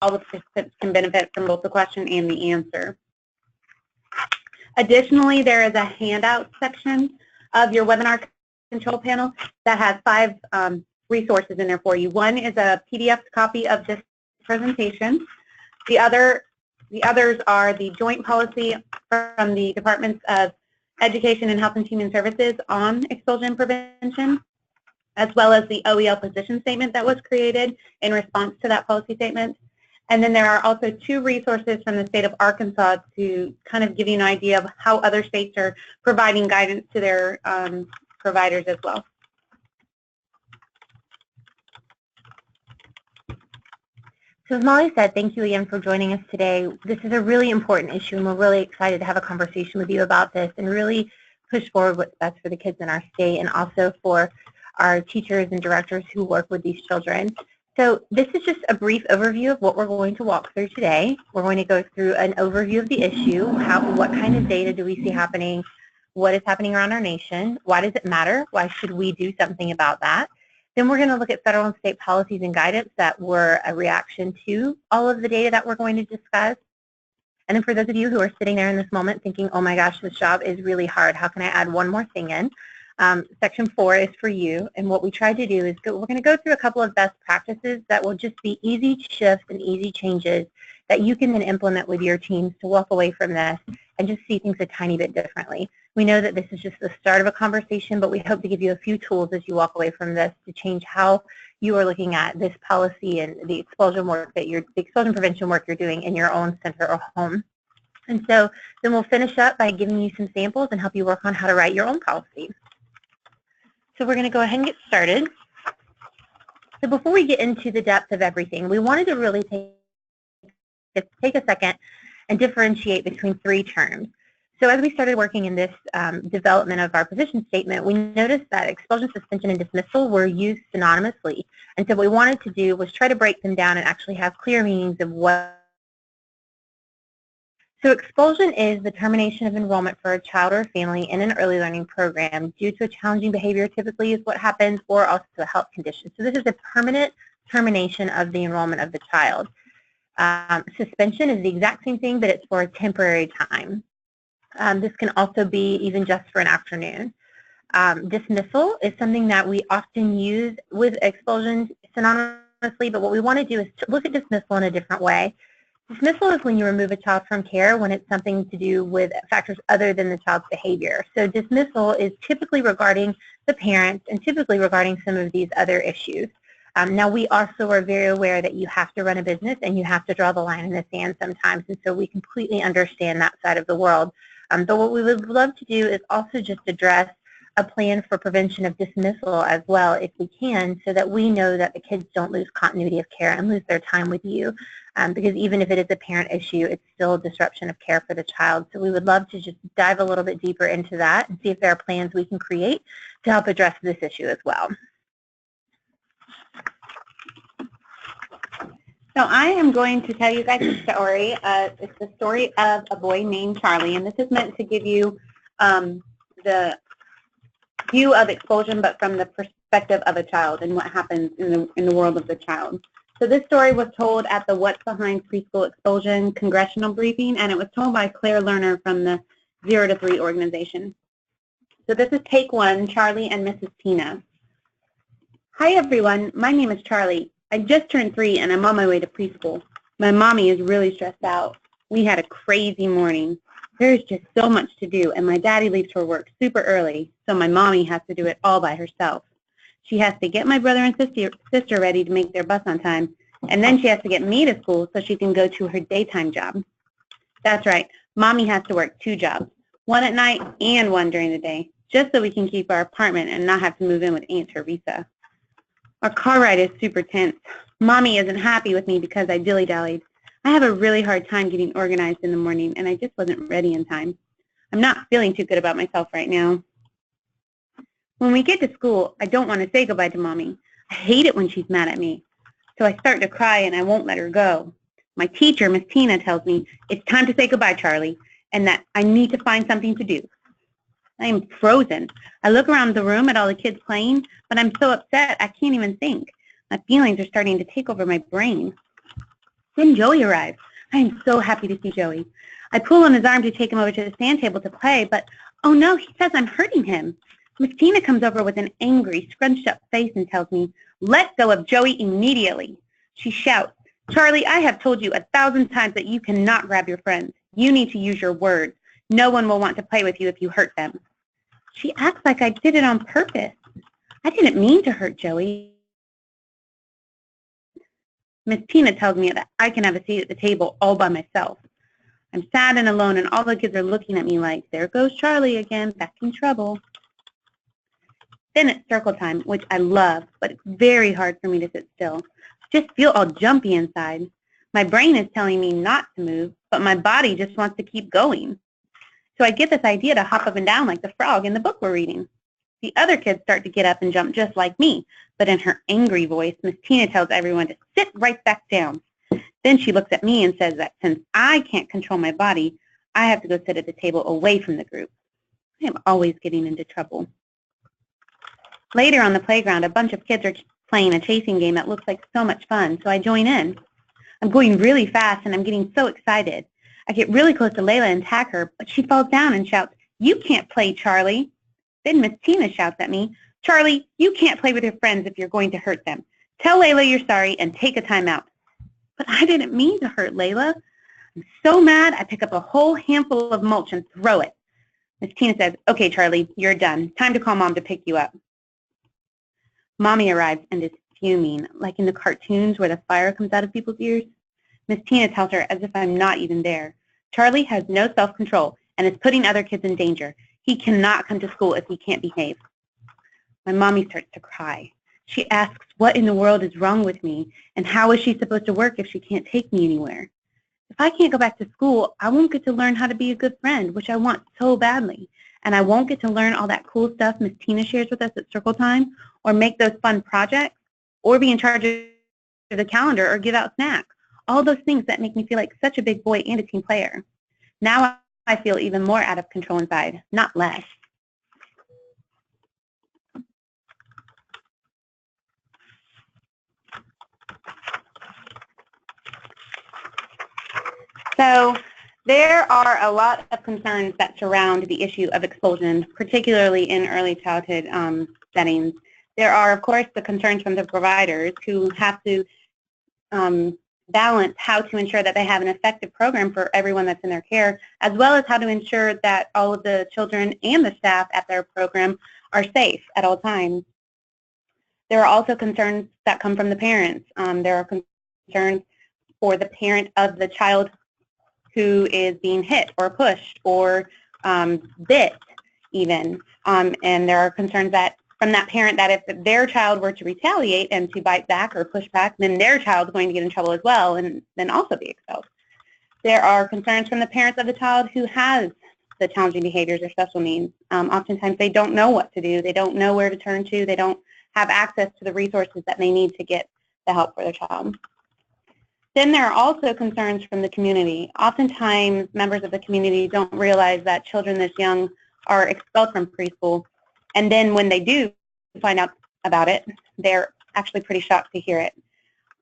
all the participants can benefit from both the question and the answer. Additionally, there is a handout section of your webinar control panel that has 5 resources in there for you. One is a PDF copy of this presentation. The others are the joint policy from the Departments of Education and Health and Human Services on expulsion prevention, as well as the OEL position statement that was created in response to that policy statement. And then there are also 2 resources from the state of Arkansas to kind of give you an idea of how other states are providing guidance to their providers as well. So as Molly said, thank you again for joining us today. This is a really important issue, and we're really excited to have a conversation with you about this and really push forward what's best for the kids in our state and also for our teachers and directors who work with these children. So this is just a brief overview of what we're going to walk through today. We're going to go through an overview of the issue, what kind of data do we see happening, what is happening around our nation, why does it matter, why should we do something about that. Then we're going to look at federal and state policies and guidance that were a reaction to all of the data that we're going to discuss. And then for those of you who are sitting there in this moment thinking, oh my gosh, this job is really hard, how can I add one more thing in? Section 4 is for you, and what we tried to do is we're going to go through a couple of best practices that will just be easy shifts and easy changes that you can then implement with your teams to walk away from this and just see things a tiny bit differently. We know that this is just the start of a conversation, but we hope to give you a few tools as you walk away from this to change how you are looking at this policy and the expulsion work that the expulsion prevention work you're doing in your own center or home. And so then we'll finish up by giving you some samples and help you work on how to write your own policy. So we're going to go ahead and get started. So before we get into the depth of everything, we wanted to really take a second and differentiate between 3 terms. So as we started working in this development of our position statement, we noticed that expulsion, suspension, and dismissal were used synonymously. And so what we wanted to do was try to break them down and actually have clear meanings of what. So expulsion is the termination of enrollment for a child or a family in an early learning program due to a challenging behavior, typically is what happens, or also a health condition. So this is a permanent termination of the enrollment of the child. Suspension is the exact same thing, but it's for a temporary time. This can also be even just for an afternoon. Dismissal is something that we often use with expulsion synonymously, but what we want to do is to look at dismissal in a different way. Dismissal is when you remove a child from care when it's something to do with factors other than the child's behavior. So dismissal is typically regarding the parents and typically regarding some of these other issues. Now, we also are very aware that you have to run a business and you have to draw the line in the sand sometimes, and so we completely understand that side of the world. But what we would love to do is also just address a plan for prevention of dismissal as well, if we can, so that we know that the kids don't lose continuity of care and lose their time with you. Because even if it is a parent issue, it's still a disruption of care for the child. So we would love to just dive a little bit deeper into that and see if there are plans we can create to help address this issue as well. So I am going to tell you guys a story. It's the story of a boy named Charlie, and this is meant to give you the view of expulsion, but from the perspective of a child and what happens in the world of the child. So this story was told at the What's Behind Preschool Expulsion Congressional Briefing, and it was told by Claire Lerner from the 0 to 3 organization. So this is take 1, Charlie and Mrs. Tina. Hi everyone, my name is Charlie. I just turned 3 and I'm on my way to preschool. My mommy is really stressed out. We had a crazy morning. There's just so much to do, and my daddy leaves for work super early, so my mommy has to do it all by herself. She has to get my brother and sister ready to make their bus on time, and then she has to get me to school so she can go to her daytime job. That's right, mommy has to work 2 jobs, one at night and one during the day, just so we can keep our apartment and not have to move in with Aunt Teresa. Our car ride is super tense. Mommy isn't happy with me because I dilly-dallied. I have a really hard time getting organized in the morning, and I just wasn't ready in time. I'm not feeling too good about myself right now. When we get to school, I don't want to say goodbye to Mommy. I hate it when she's mad at me. So I start to cry and I won't let her go. My teacher, Miss Tina, tells me it's time to say goodbye, Charlie, and that I need to find something to do. I am frozen. I look around the room at all the kids playing, but I'm so upset I can't even think. My feelings are starting to take over my brain. Then Joey arrives. I am so happy to see Joey. I pull on his arm to take him over to the stand table to play, but oh no, he says I'm hurting him. Miss Tina comes over with an angry, scrunched up face and tells me, "Let go of Joey immediately." She shouts, "Charlie, I have told you 1,000 times that you cannot grab your friends. You need to use your words. No one will want to play with you if you hurt them." She acts like I did it on purpose. I didn't mean to hurt Joey. Miss Tina tells me that I can have a seat at the table all by myself. I'm sad and alone, and all the kids are looking at me like, there goes Charlie again, back in trouble. Then it's circle time, which I love, but it's very hard for me to sit still. I just feel all jumpy inside. My brain is telling me not to move, but my body just wants to keep going. So I get this idea to hop up and down like the frog in the book we're reading. The other kids start to get up and jump just like me, but in her angry voice, Miss Tina tells everyone to sit right back down. Then she looks at me and says that since I can't control my body, I have to go sit at the table away from the group. I am always getting into trouble. Later on the playground, a bunch of kids are playing a chasing game that looks like so much fun, so I join in. I'm going really fast and I'm getting so excited. I get really close to Layla and tag her, but she falls down and shouts, "You can't play, Charlie." Then Miss Tina shouts at me, "Charlie, you can't play with your friends if you're going to hurt them. Tell Layla you're sorry and take a timeout." But I didn't mean to hurt Layla. I'm so mad, I pick up a whole handful of mulch and throw it. Miss Tina says, "Okay, Charlie, you're done. Time to call Mom to pick you up." Mommy arrives and is fuming, like in the cartoons where the fire comes out of people's ears. Miss Tina tells her as if I'm not even there. Charlie has no self-control and is putting other kids in danger. He cannot come to school if he can't behave. My mommy starts to cry. She asks what in the world is wrong with me and how is she supposed to work if she can't take me anywhere. If I can't go back to school, I won't get to learn how to be a good friend, which I want so badly. And I won't get to learn all that cool stuff Miss Tina shares with us at circle time, or make those fun projects, or be in charge of the calendar or give out snacks. All those things that make me feel like such a big boy and a team player. Now I feel even more out of control inside, not less. So there are a lot of concerns that surround the issue of expulsion, particularly in early childhood settings. There are, of course, the concerns from the providers who have to balance how to ensure that they have an effective program for everyone that's in their care, as well as how to ensure that all of the children and the staff at their program are safe at all times. There are also concerns that come from the parents. There are concerns for the parent of the child who is being hit or pushed or bit even. And there are concerns that from that parent that if their child were to retaliate and to bite back or push back, then their child is going to get in trouble as well and then also be expelled. There are concerns from the parents of the child who has the challenging behaviors or special needs. Oftentimes they don't know what to do. They don't know where to turn to. They don't have access to the resources that they need to get the help for their child. Then there are also concerns from the community. Oftentimes, members of the community don't realize that children this young are expelled from preschool, and then when they do find out about it, they're actually pretty shocked to hear it.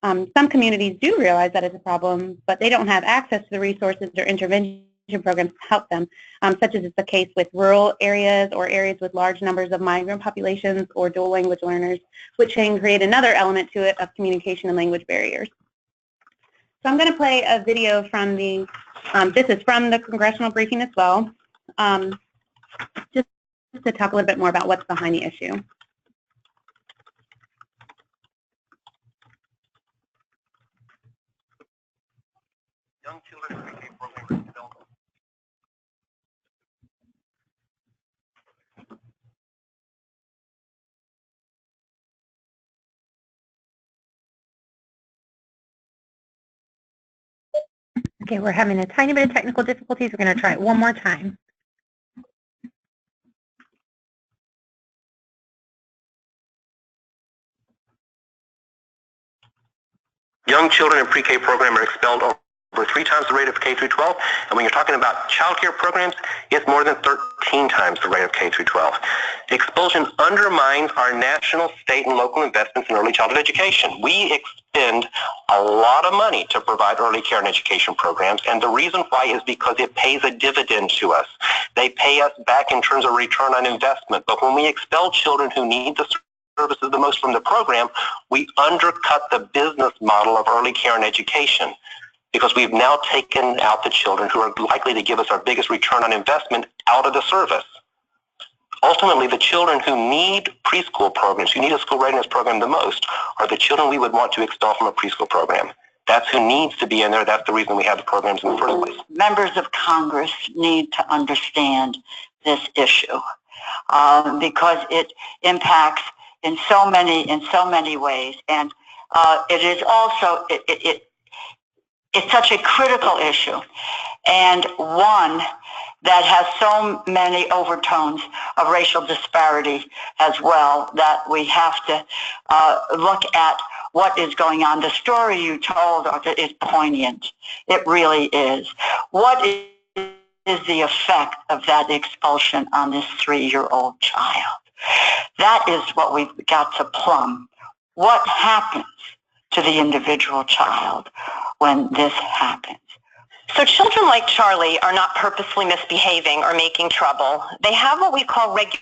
Some communities do realize that it's a problem, but they don't have access to the resources or intervention programs to help them, such as is the case with rural areas or areas with large numbers of migrant populations or dual language learners, which can create another element to it of communication and language barriers. So I'm going to play a video from the, this is from the Congressional Briefing as well, just to talk a little bit more about what's behind the issue. Young children pre-K program development. Okay, we're having a tiny bit of technical difficulties. We're going to try it one more time. Young children in pre-K program are expelled over 3 times the rate of K through 12. And when you're talking about child care programs, it's more than 13 times the rate of K through 12. Expulsion undermines our national, state, and local investments in early childhood education. We expend a lot of money to provide early care and education programs, and the reason why is because it pays a dividend to us. They pay us back in terms of return on investment. But when we expel children who need the services the most from the program, we undercut the business model of early care and education, because we've now taken out the children who are likely to give us our biggest return on investment out of the service. Ultimately, the children who need preschool programs, who need a school readiness program the most, are the children we would want to expel from a preschool program. That's who needs to be in there. That's the reason we have the programs in the first place. Members of Congress need to understand this issue because it impacts in so many ways, and it is also it's such a critical issue, and one that has so many overtones of racial disparity as well, that we have to look at what is going on. The story you told is poignant. It really is. What is the effect of that expulsion on this 3-year-old child? That is what we've got to plumb. What happens to the individual child when this happens? So children like Charlie are not purposely misbehaving or making trouble. They have what we call regulation.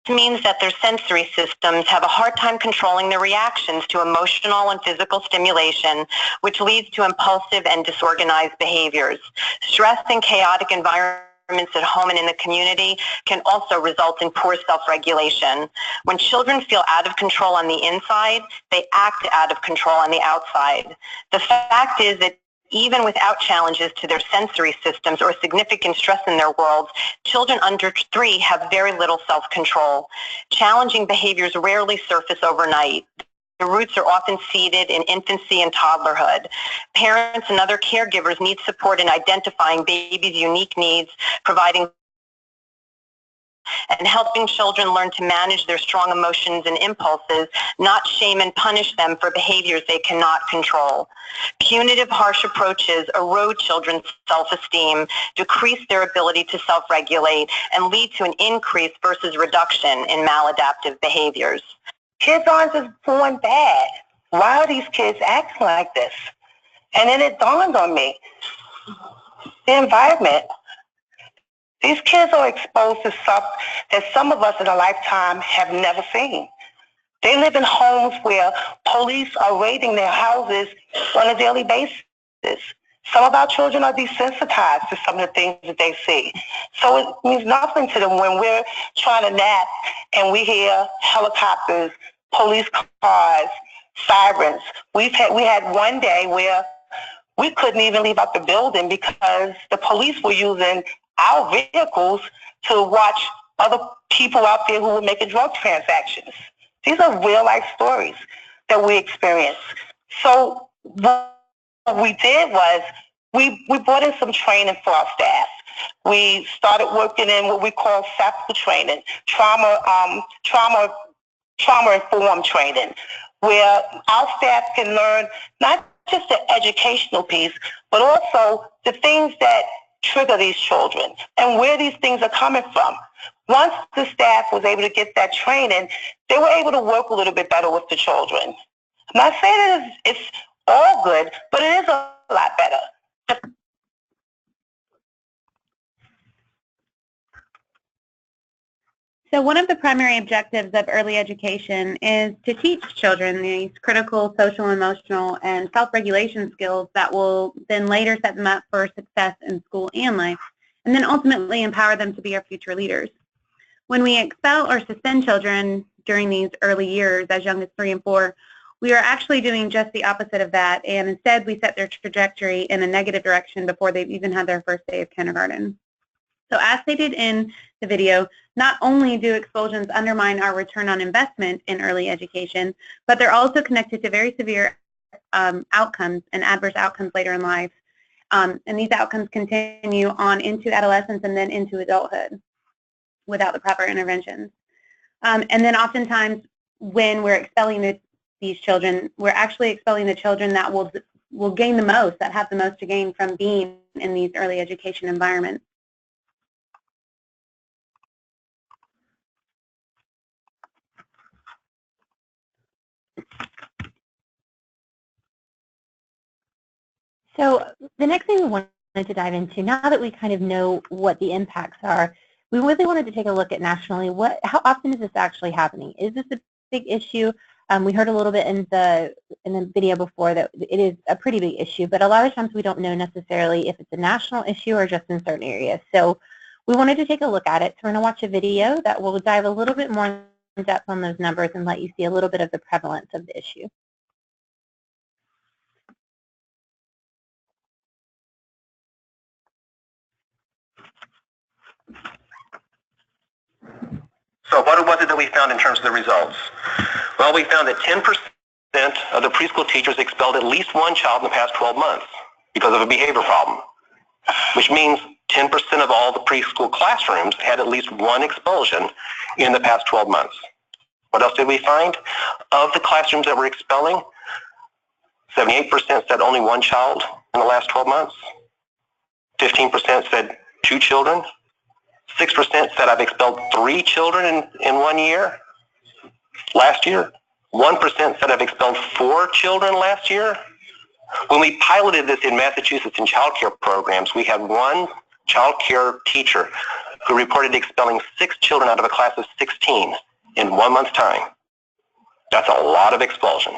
It means that their sensory systems have a hard time controlling their reactions to emotional and physical stimulation, which leads to impulsive and disorganized behaviors. Stress and chaotic environments at home and in the community can also result in poor self-regulation. When children feel out of control on the inside, they act out of control on the outside. The fact is that even without challenges to their sensory systems or significant stress in their worlds, children under 3 have very little self-control. Challenging behaviors rarely surface overnight. The roots are often seeded in infancy and toddlerhood. Parents and other caregivers need support in identifying babies' unique needs, providing and helping children learn to manage their strong emotions and impulses, not shame and punish them for behaviors they cannot control. Punitive, harsh approaches erode children's self-esteem, decrease their ability to self-regulate, and lead to an increase versus reduction in maladaptive behaviors. Kids aren't just born bad. Why are these kids acting like this? And then it dawned on me, the environment. These kids are exposed to stuff that some of us in a lifetime have never seen. They live in homes where police are raiding their houses on a daily basis. Some of our children are desensitized to some of the things that they see. So it means nothing to them when we're trying to nap and we hear helicopters, police cars, sirens. We had one day where we couldn't even leave out the building because the police were using our vehicles to watch other people out there who were making drug transactions. These are real life stories that we experienced. So what we did was we brought in some training for our staff. We started working in what we call SAPL training, trauma-informed training, where our staff can learn not just the educational piece, but also the things that trigger these children and where these things are coming from. Once the staff was able to get that training, they were able to work a little bit better with the children. I'm not saying that it's all good, but it is a lot better. So one of the primary objectives of early education is to teach children these critical social, emotional, and self-regulation skills that will then later set them up for success in school and life, and then ultimately empower them to be our future leaders. When we expel or suspend children during these early years, as young as 3 and 4, we are actually doing just the opposite of that, and instead we set their trajectory in a negative direction before they've even had their first day of kindergarten. So as stated in the video, not only do expulsions undermine our return on investment in early education, but they're also connected to very severe outcomes and adverse outcomes later in life. And these outcomes continue on into adolescence and then into adulthood without the proper interventions. And then oftentimes when we're expelling these children, we're actually expelling the children that will will gain the most, that have the most to gain from being in these early education environments. So the next thing we wanted to dive into, now that we kind of know what the impacts are, we really wanted to take a look at nationally, how often is this actually happening? Is this a big issue? We heard a little bit in the video before that it is a pretty big issue, but a lot of times we don't know necessarily if it's a national issue or just in certain areas. So we wanted to take a look at it. So we're going to watch a video that will dive a little bit more in depth on those numbers and let you see a little bit of the prevalence of the issue. So what was it that we found in terms of the results? Well, we found that 10% of the preschool teachers expelled at least one child in the past 12 months because of a behavior problem, which means 10% of all the preschool classrooms had at least one expulsion in the past 12 months. What else did we find? Of the classrooms that were expelling, 78% said only one child in the last 12 months. 15% said 2 children. 6% said I've expelled 3 children in 1 year. Last year, 1% said I've expelled 4 children last year. When we piloted this in Massachusetts in child care programs, we had one child care teacher who reported expelling 6 children out of a class of 16 in 1 month's time. That's a lot of expulsion.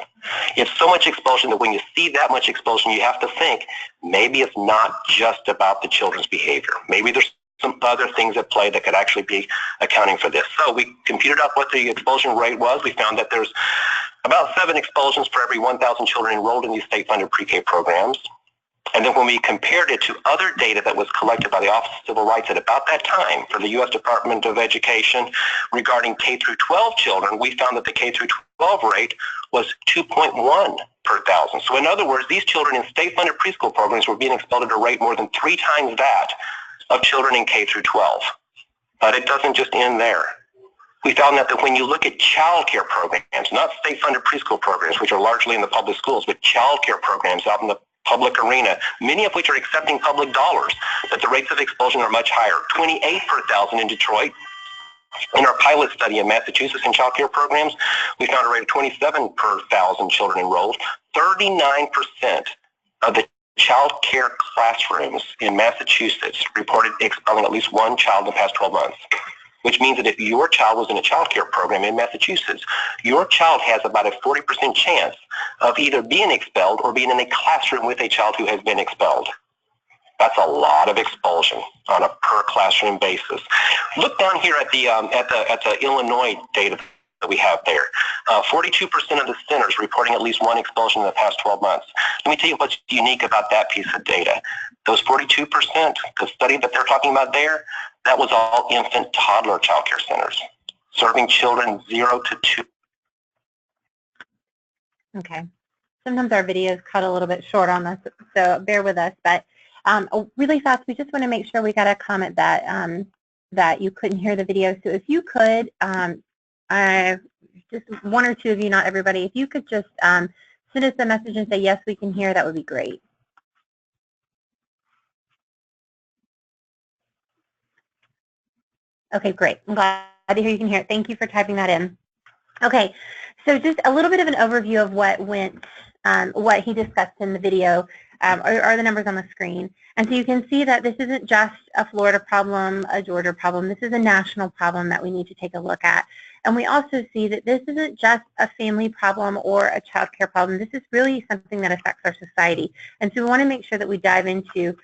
It's so much expulsion that when you see that much expulsion, you have to think maybe it's not just about the children's behavior. Maybe there's some other things at play that could actually be accounting for this. So we computed up what the expulsion rate was. We found that there's about 7 expulsions for every 1,000 children enrolled in these state-funded pre-K programs. And then when we compared it to other data that was collected by the Office of Civil Rights at about that time for the U.S. Department of Education regarding K through 12 children, we found that the K through 12 rate was 2.1 per 1,000. So in other words, these children in state-funded preschool programs were being expelled at a rate more than 3 times that of children in K through 12. But it doesn't just end there. We found that when you look at child care programs, not state-funded preschool programs, which are largely in the public schools, but child care programs out in the public arena, many of which are accepting public dollars, that the rates of expulsion are much higher. 28 per 1,000 in Detroit. In our pilot study in Massachusetts in child care programs, we found a rate of 27 per 1,000 children enrolled. 39% of the child care classrooms in Massachusetts reported expelling at least one child in the past 12 months, which means that if your child was in a child care program in Massachusetts, your child has about a 40% chance of either being expelled or being in a classroom with a child who has been expelled. That's a lot of expulsion on a per classroom basis. Look down here at the Illinois data that we have there. 42% of the centers reporting at least one expulsion in the past 12 months. Let me tell you what's unique about that piece of data. Those 42%, the study that they're talking about there, that was all infant toddler child care centers, serving children 0 to 2. Okay. Sometimes our videos cut a little bit short on this, so bear with us. But really fast, we just want to make sure we got a comment that that you couldn't hear the video. So if you could, just 1 or 2 of you, not everybody, if you could just send us a message and say, yes, we can hear, that would be great. Okay, great. I'm glad to hear you can hear it. Thank you for typing that in. Okay, so just a little bit of an overview of what he discussed in the video are the numbers on the screen. And so you can see that this isn't just a Florida problem, a Georgia problem. This is a national problem that we need to take a look at. And we also see that this isn't just a family problem or a child care problem. This is really something that affects our society. And so we want to make sure that we dive into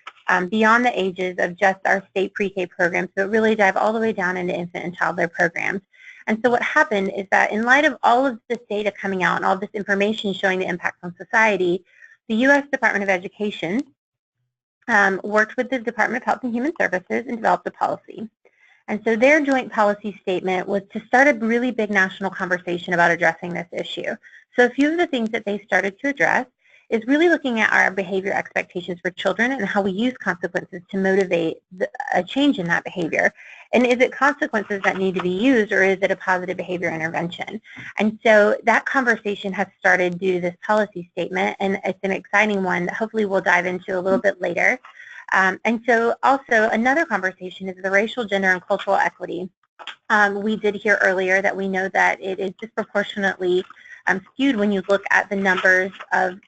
beyond the ages of just our state pre-K programs, but really dive all the way down into infant and toddler programs. And so what happened is that in light of all of this data coming out and all this information showing the impacts on society, the U.S. Department of Education worked with the Department of Health and Human Services and developed a policy. And so their joint policy statement was to start a really big national conversation about addressing this issue. So a few of the things that they started to address is really looking at our behavior expectations for children and how we use consequences to motivate a change in that behavior. And is it consequences that need to be used, or is it a positive behavior intervention? And so that conversation has started due to this policy statement, and it's an exciting one that hopefully we'll dive into a little bit later. And so also another conversation is the racial, gender, and cultural equity. We did hear earlier that we know that it is disproportionately skewed when you look at the numbers of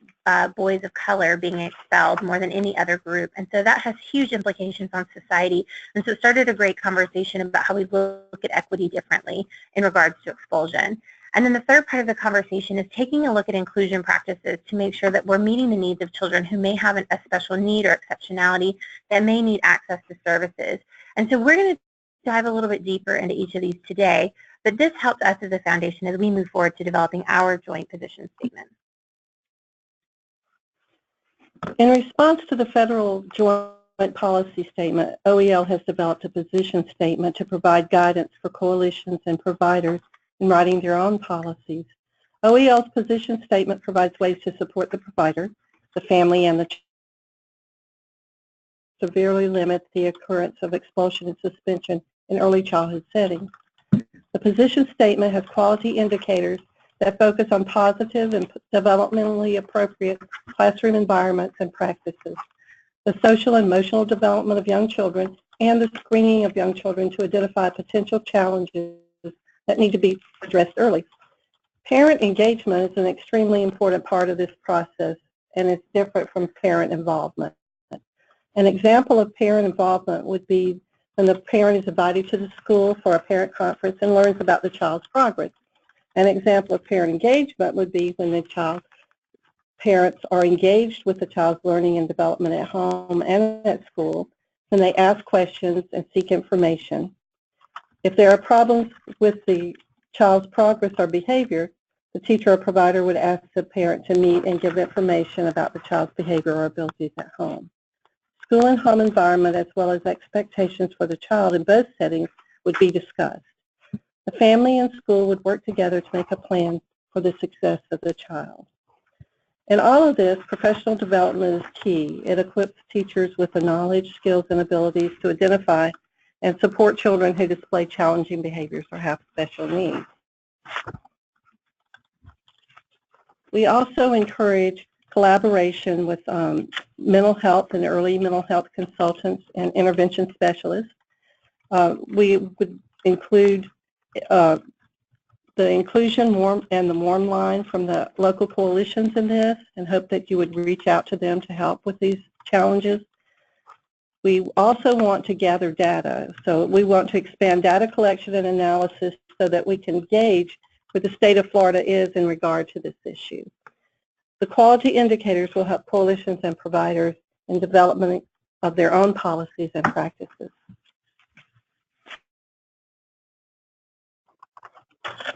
boys of color being expelled more than any other group. And so that has huge implications on society. And so it started a great conversation about how we look at equity differently in regards to expulsion. And then the third part of the conversation is taking a look at inclusion practices to make sure that we're meeting the needs of children who may have a special need or exceptionality that may need access to services. And so we're going to dive a little bit deeper into each of these today, but this helps us as a foundation as we move forward to developing our joint position statement. In response to the federal joint policy statement, OEL has developed a position statement to provide guidance for coalitions and providers in writing their own policies. OEL's position statement provides ways to support the provider, the family, and the child, severely limits the occurrence of expulsion and suspension in early childhood settings. The position statement has quality indicators that focus on positive and developmentally appropriate classroom environments and practices, the social and emotional development of young children, and the screening of young children to identify potential challenges that need to be addressed early. Parent engagement is an extremely important part of this process, and it's different from parent involvement. An example of parent involvement would be when the parent is invited to the school for a parent conference and learns about the child's progress. An example of parent engagement would be when the parents are engaged with the child's learning and development at home and at school, when they ask questions and seek information. If there are problems with the child's progress or behavior, the teacher or provider would ask the parent to meet and give information about the child's behavior or abilities at home. School and home environment, as well as expectations for the child in both settings, would be discussed. The family and school would work together to make a plan for the success of the child. In all of this, professional development is key. It equips teachers with the knowledge, skills, and abilities to identify and support children who display challenging behaviors or have special needs. We also encourage collaboration with mental health and early mental health consultants and intervention specialists. We would include the inclusion and the warm line from the local coalitions in this, and hope that you would reach out to them to help with these challenges. We also want to gather data, so we want to expand data collection and analysis so that we can gauge where the state of Florida is in regard to this issue. The quality indicators will help coalitions and providers in development of their own policies and practices.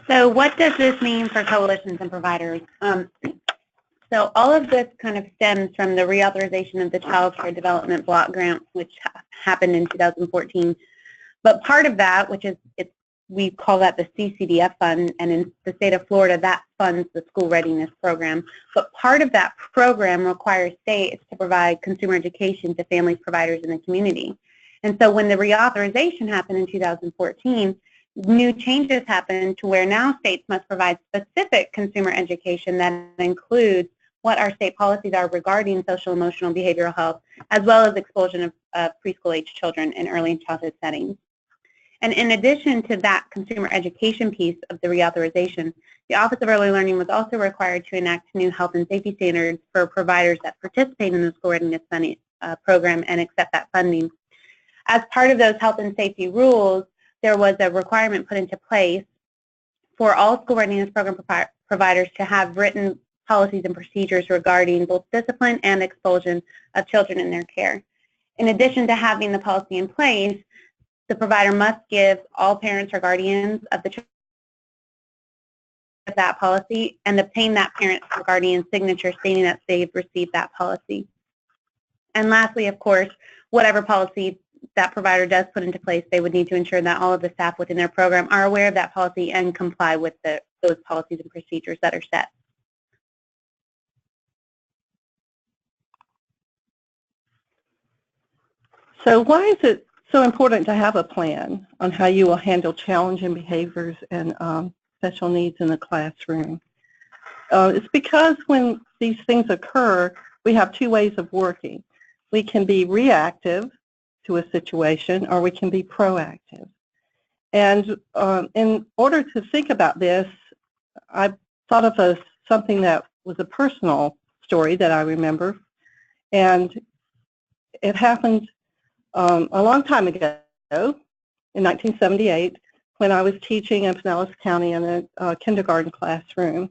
So what does this mean for coalitions and providers? So all of this kind of stems from the reauthorization of the Child Care Development Block Grant, which happened in 2014. But part of that, which is, we call that the CCDF fund, and in the state of Florida, that funds the school readiness program. But part of that program requires states to provide consumer education to families, providers, in the community. And so when the reauthorization happened in 2014, new changes happened to where now states must provide specific consumer education that includes what our state policies are regarding social, emotional, behavioral health, as well as expulsion of preschool-age children in early childhood settings. And in addition to that consumer education piece of the reauthorization, the Office of Early Learning was also required to enact new health and safety standards for providers that participate in the school readiness program and accept that funding. As part of those health and safety rules, there was a requirement put into place for all school readiness program providers to have written policies and procedures regarding both discipline and expulsion of children in their care. In addition to having the policy in place, the provider must give all parents or guardians of the child that policy and obtain that parent or guardian signature stating that they've received that policy. And lastly, of course, whatever policy that provider does put into place, they would need to ensure that all of the staff within their program are aware of that policy and comply with those policies and procedures that are set. So why is it so important to have a plan on how you will handle challenging behaviors and special needs in the classroom? It's because when these things occur, we have two ways of working. We can be reactive to a situation, or we can be proactive. And in order to think about this, I thought of something that was a personal story that I remember. And it happened a long time ago, in 1978, when I was teaching in Pinellas County in a kindergarten classroom.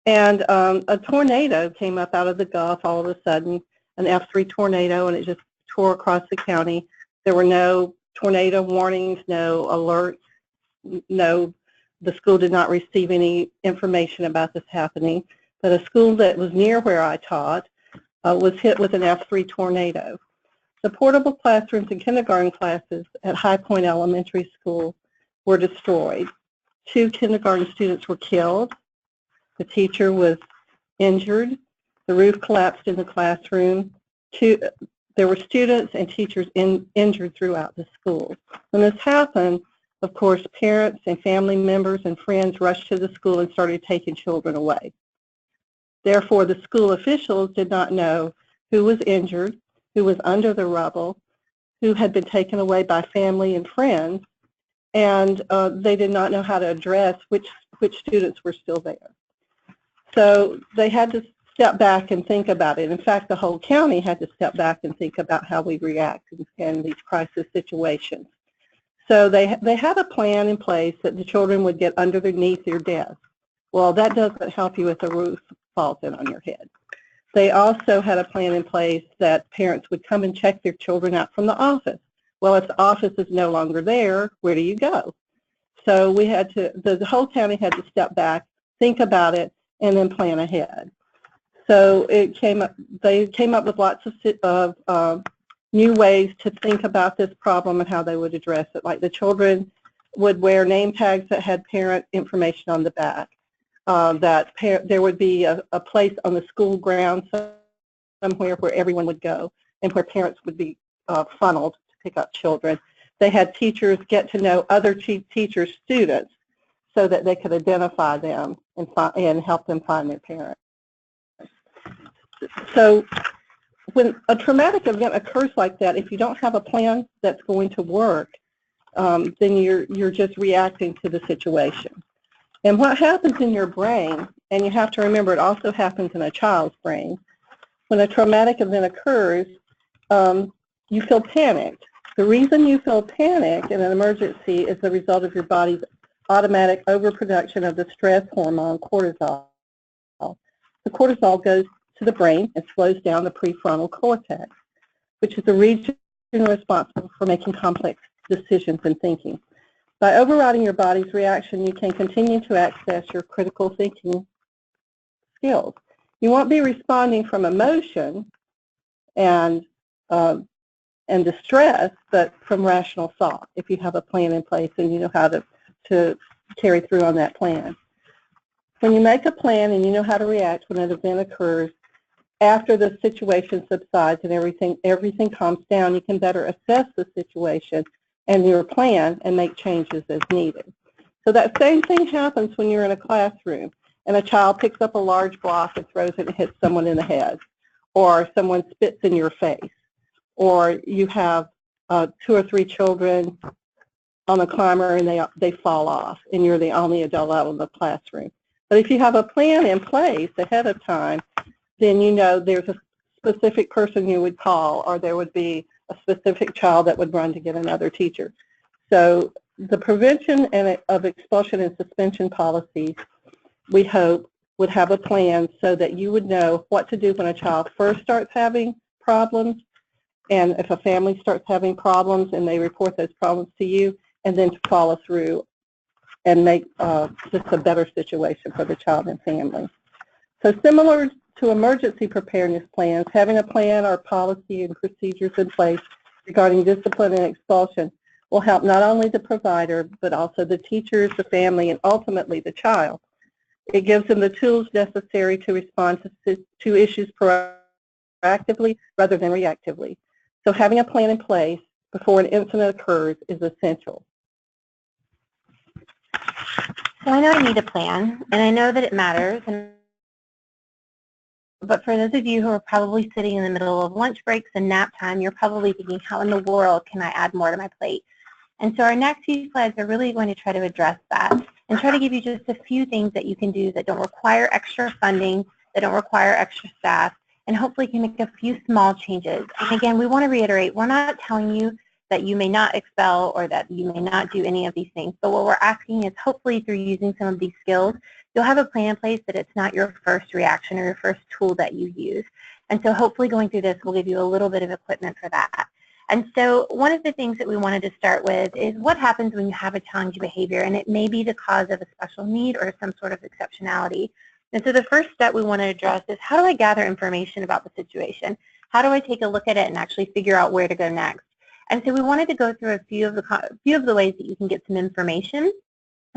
And a tornado came up out of the Gulf all of a sudden, an F3 tornado, and it just tore across the county. There were no tornado warnings, no alerts, the school did not receive any information about this happening. But a school that was near where I taught was hit with an F3 tornado. The portable classrooms and kindergarten classes at High Point Elementary School were destroyed. 2 kindergarten students were killed. The teacher was injured. The roof collapsed in the classroom. There were students and teachers injured throughout the school. When this happened, of course, parents and family members and friends rushed to the school and started taking children away. Therefore, the school officials did not know who was injured, who was under the rubble, who had been taken away by family and friends, and they did not know how to address which students were still there. So they had to step back and think about it. In fact, the whole county had to step back and think about how we react in these crisis situations. So they had a plan in place that the children would get underneath their desk. Well, that doesn't help you if the roof falls in on your head. They also had a plan in place that parents would come and check their children out from the office. Well, if the office is no longer there, where do you go? So we had to, the whole county had to step back, think about it, and then plan ahead. So they came up with lots of new ways to think about this problem and how they would address it. Like the children would wear name tags that had parent information on the back. There would be a place on the school grounds somewhere where everyone would go and where parents would be funneled to pick up children. They had teachers get to know other teachers' students so that they could identify them and help them find their parents. So when a traumatic event occurs like that, if you don't have a plan that's going to work, then you're just reacting to the situation. And what happens in your brain, and you have to remember it also happens in a child's brain, when a traumatic event occurs, you feel panicked. The reason you feel panicked in an emergency is the result of your body's automatic overproduction of the stress hormone cortisol. The cortisol goes to the brain and slows down the prefrontal cortex, which is the region responsible for making complex decisions and thinking. By overriding your body's reaction, you can continue to access your critical thinking skills. You won't be responding from emotion and distress, but from rational thought if you have a plan in place and you know how to carry through on that plan. When you make a plan and you know how to react when an event occurs, after the situation subsides and everything calms down, you can better assess the situation and your plan and make changes as needed. So that same thing happens when you're in a classroom and a child picks up a large block and throws it and hits someone in the head, or someone spits in your face, or you have 2 or 3 children on a climber and they fall off and you're the only adult out of the classroom. But if you have a plan in place ahead of time, then you know there's a specific person you would call, or there would be a specific child that would run to get another teacher. So the prevention of expulsion and suspension policies, we hope, would have a plan so that you would know what to do when a child first starts having problems, and if a family starts having problems and they report those problems to you, and then to follow through and make just a better situation for the child and family. So similar to emergency preparedness plans, having a plan or policy and procedures in place regarding discipline and expulsion will help not only the provider, but also the teachers, the family, and ultimately the child. It gives them the tools necessary to respond to issues proactively rather than reactively. So having a plan in place before an incident occurs is essential. So I know I need a plan, and I know that it matters. But for those of you who are probably sitting in the middle of lunch breaks and nap time, you're probably thinking, how in the world can I add more to my plate? And so our next few slides are really going to try to address that and try to give you just a few things that you can do that don't require extra funding, that don't require extra staff, and hopefully can make a few small changes. And again, we want to reiterate, we're not telling you that you may not expel or that you may not do any of these things, but what we're asking is hopefully through using some of these skills, you'll have a plan in place that it's not your first reaction or your first tool that you use. And so hopefully going through this will give you a little bit of equipment for that. And so one of the things that we wanted to start with is what happens when you have a challenging behavior, and it may be the cause of a special need or some sort of exceptionality. And so the first step we want to address is, how do I gather information about the situation? How do I take a look at it and actually figure out where to go next? And so we wanted to go through a few of the ways that you can get some information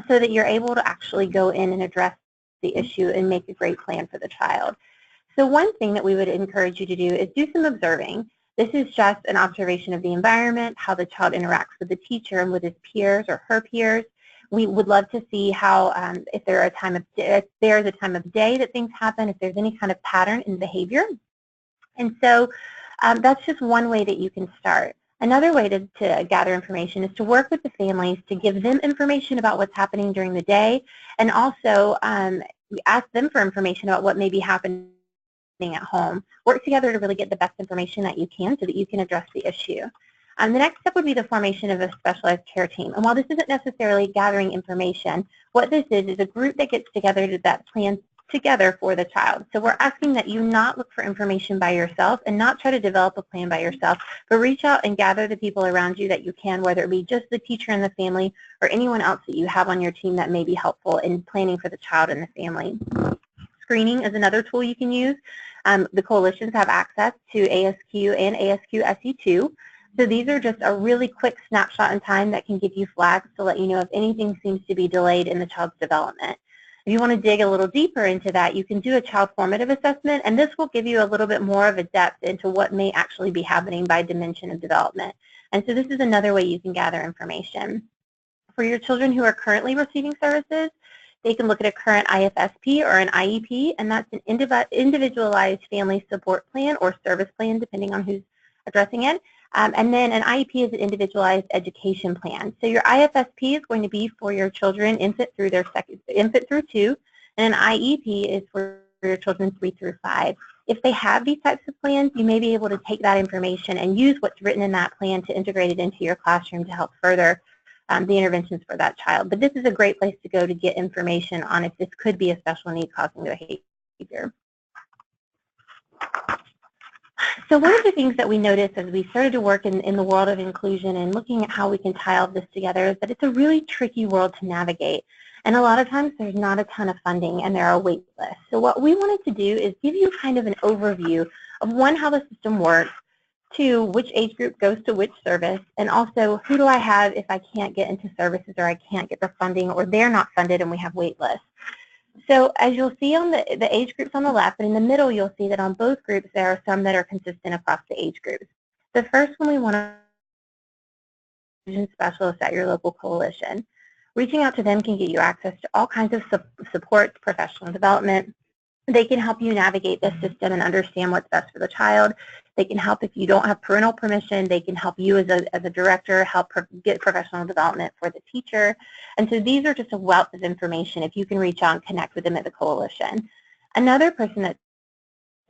so that you're able to actually go in and address the issue and make a great plan for the child. So one thing that we would encourage you to do is do some observing. This is just an observation of the environment, how the child interacts with the teacher and with his peers or her peers. We would love to see how, if there's a time of day that things happen, if there's any kind of pattern in behavior. And so that's just one way that you can start. Another way to gather information is to work with the families to give them information about what's happening during the day, and also ask them for information about what may be happening at home. Work together to really get the best information that you can so that you can address the issue. The next step would be the formation of a specialized care team. And while this isn't necessarily gathering information, what this is a group that gets together that plans together for the child. So we're asking that you not look for information by yourself and not try to develop a plan by yourself, but reach out and gather the people around you that you can, whether it be just the teacher and the family or anyone else that you have on your team that may be helpful in planning for the child and the family. Screening is another tool you can use. The coalitions have access to ASQ and ASQ SE2. So these are just a really quick snapshot in time that can give you flags to let you know if anything seems to be delayed in the child's development. If you want to dig a little deeper into that, you can do a child formative assessment, and this will give you a little bit more of a depth into what may actually be happening by dimension of development. And so this is another way you can gather information. For your children who are currently receiving services, they can look at a current IFSP or an IEP, and that's an individualized family support plan or service plan, depending on who's addressing it. And then an IEP is an individualized education plan. So your IFSP is going to be for your children infant through 2, and an IEP is for your children 3 through 5. If they have these types of plans, you may be able to take that information and use what's written in that plan to integrate it into your classroom to help further the interventions for that child. But this is a great place to go to get information on if this could be a special need causing the behavior. So one of the things that we noticed as we started to work in the world of inclusion and looking at how we can tie all this together is that it's a really tricky world to navigate. And a lot of times there's not a ton of funding and there are wait lists. So what we wanted to do is give you kind of an overview of, one, how the system works, 2, which age group goes to which service, and also who do I have if I can't get into services or I can't get the funding or they're not funded and we have wait lists. So as you'll see on the age groups on the left, and in the middle you'll see that on both groups there are some that are consistent across the age groups. The first one we want to specialists at your local coalition. Reaching out to them can get you access to all kinds of support, professional development. They can help you navigate this system and understand what's best for the child. They can help if you don't have parental permission. They can help you as a director help get professional development for the teacher. And so these are just a wealth of information if you can reach out and connect with them at the coalition. Another person that's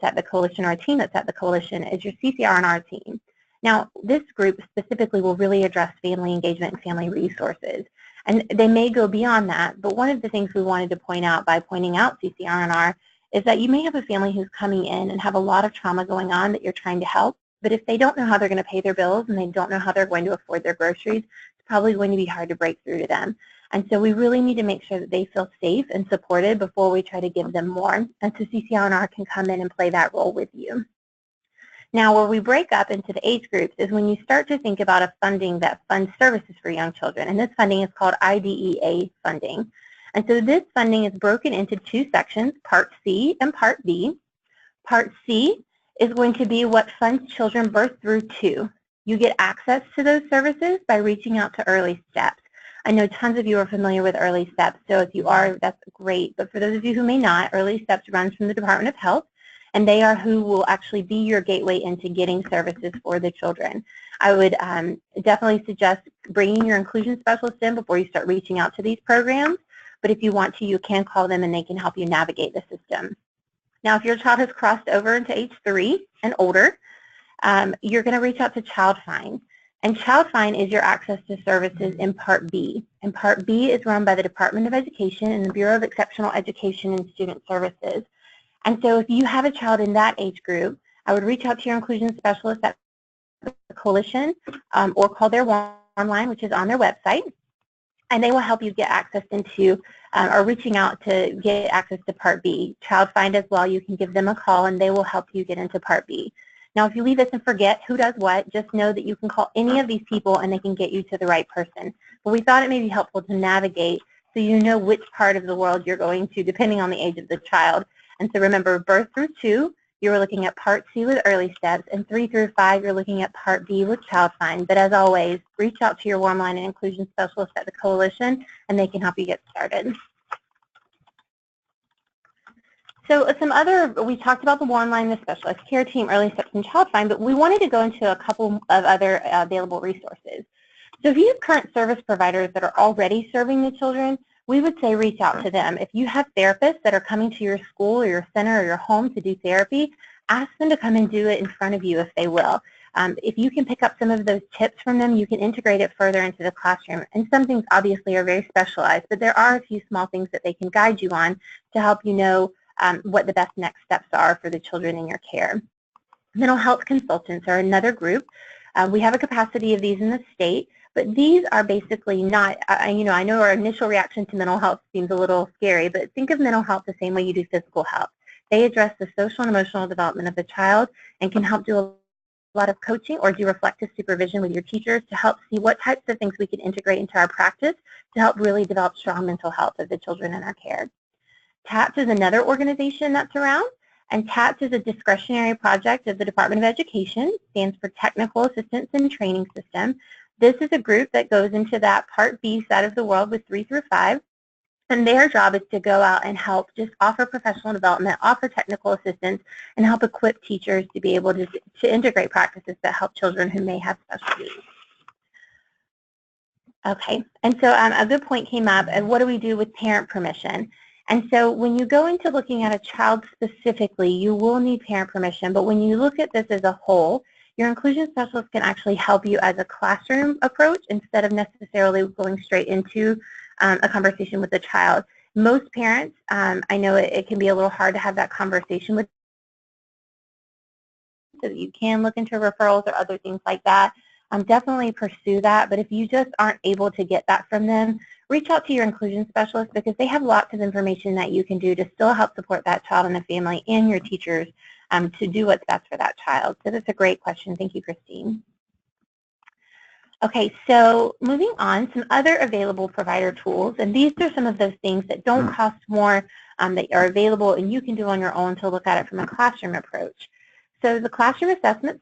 at the coalition or a team that's at the coalition is your CCR&R team. Now, this group specifically will really address family engagement and family resources. And they may go beyond that, but one of the things we wanted to point out by pointing out CCR&R is that you may have a family who's coming in and have a lot of trauma going on that you're trying to help, but if they don't know how they're going to pay their bills and they don't know how they're going to afford their groceries, it's probably going to be hard to break through to them. And so we really need to make sure that they feel safe and supported before we try to give them more. And so CCR&R can come in and play that role with you. Now, where we break up into the age groups is when you start to think about a funding that funds services for young children, and this funding is called IDEA funding. And so this funding is broken into 2 sections, Part C and Part B. Part C is going to be what funds children birth through 2. You get access to those services by reaching out to Early Steps. I know tons of you are familiar with Early Steps, so if you are, that's great. But for those of you who may not, Early Steps runs from the Department of Health, and they are who will actually be your gateway into getting services for the children. I would definitely suggest bringing your inclusion specialist in before you start reaching out to these programs. But if you want to, you can call them and they can help you navigate the system. Now, if your child has crossed over into age 3 and older, you're going to reach out to Child Find. And Child Find is your access to services in Part B. And Part B is run by the Department of Education and the Bureau of Exceptional Education and Student Services. And so if you have a child in that age group, I would reach out to your inclusion specialist at the Coalition or call their warm line, which is on their website, and they will help you get access into or reaching out to get access to Part B. Child Find as well, you can give them a call and they will help you get into Part B. Now, if you leave this and forget who does what, just know that you can call any of these people and they can get you to the right person. But we thought it may be helpful to navigate so you know which part of the world you're going to depending on the age of the child. And so remember, birth through 2, you're looking at Part C with Early Steps, and 3 through 5, you're looking at Part B with Child Find. But as always, reach out to your warm line and inclusion specialist at the Coalition, and they can help you get started. So some other, we talked about the warm line, the specialized care team, Early Steps, and Child Find, but we wanted to go into a couple of other available resources. So if you have current service providers that are already serving the children, we would say reach out to them. If you have therapists that are coming to your school or your center or your home to do therapy, ask them to come and do it in front of you if they will. If you can pick up some of those tips from them, you can integrate it further into the classroom. And some things obviously are very specialized, but there are a few small things that they can guide you on to help you know what the best next steps are for the children in your care. Mental health consultants are another group. We have a capacity of these in the state, but these are basically not, I know our initial reaction to mental health seems a little scary, but think of mental health the same way you do physical health. They address the social and emotional development of the child and can help do a lot of coaching or do reflective supervision with your teachers to help see what types of things we can integrate into our practice to help really develop strong mental health of the children in our care. TAPS is another organization that's around, and TAPS is a discretionary project of the Department of Education, stands for Technical Assistance and Training System. This is a group that goes into that Part B side of the world with 3 through 5, and their job is to go out and help just offer professional development, offer technical assistance, and help equip teachers to be able to integrate practices that help children who may have special needs. Okay, and so a good point came up, and what do we do with parent permission? And so when you go into looking at a child specifically, you will need parent permission, but when you look at this as a whole, your inclusion specialist can actually help you as a classroom approach instead of necessarily going straight into a conversation with the child. Most parents, I know it can be a little hard to have that conversation with, so that you can look into referrals or other things like that. Definitely pursue that, but if you just aren't able to get that from them, reach out to your inclusion specialist because they have lots of information that you can do to still help support that child and the family and your teachers to do what's best for that child. So that's a great question. Thank you, Christine. Okay, so moving on, some other available provider tools, and these are some of those things that don't cost more, that are available and you can do on your own to look at it from a classroom approach. So the classroom assessment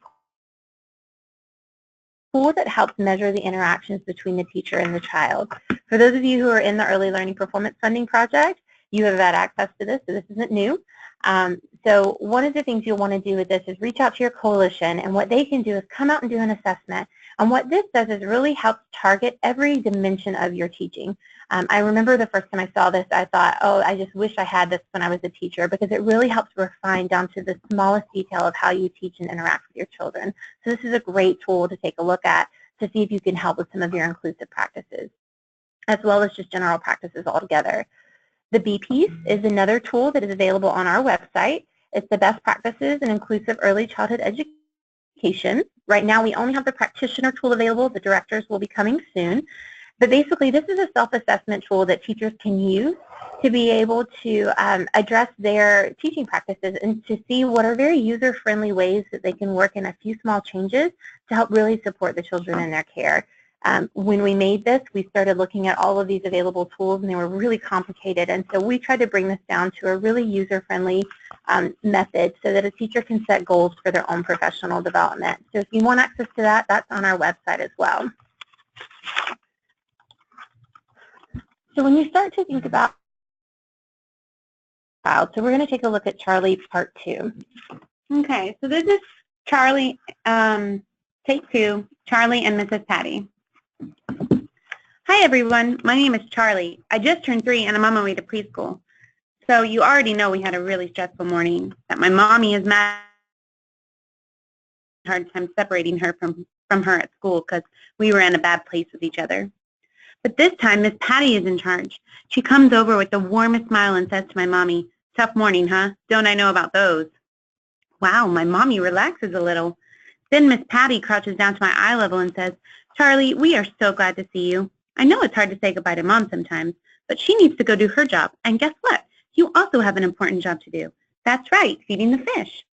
tool that helps measure the interactions between the teacher and the child. For those of you who are in the Early Learning Performance Funding Project, you have had access to this, so this isn't new. So one of the things you'll want to do with this is reach out to your coalition, and what they can do is come out and do an assessment. And what this does is really help target every dimension of your teaching. I remember the first time I saw this, I thought, oh, I just wish I had this when I was a teacher, because it really helps refine down to the smallest detail of how you teach and interact with your children. So this is a great tool to take a look at to see if you can help with some of your inclusive practices, as well as just general practices altogether. The B piece is another tool that is available on our website. It's the best practices in inclusive early childhood education. Right now we only have the practitioner tool available. The directors will be coming soon. But basically this is a self-assessment tool that teachers can use to be able to address their teaching practices and to see what are very user-friendly ways that they can work in a few small changes to help really support the children in their care. When we made this, we started looking at all of these available tools, and they were really complicated. And so we tried to bring this down to a really user-friendly method so that a teacher can set goals for their own professional development. So if you want access to that, that's on our website as well. So when you start to think about child, so we're going to take a look at Charlie Part 2. Okay, so this is Charlie, take 2, Charlie and Mrs. Patty. Hi everyone, my name is Charlie. I just turned 3 and I'm on my way to preschool. So you already know we had a really stressful morning, that my mommy is mad, hard time separating her from her at school because we were in a bad place with each other. But this time, Miss Patty is in charge. She comes over with the warmest smile and says to my mommy, "Tough morning, huh? Don't I know about those?" Wow, my mommy relaxes a little. Then Miss Patty crouches down to my eye level and says, "Charlie, we are so glad to see you. I know it's hard to say goodbye to Mom sometimes, but she needs to go do her job. And guess what? You also have an important job to do. That's right, feeding the fish."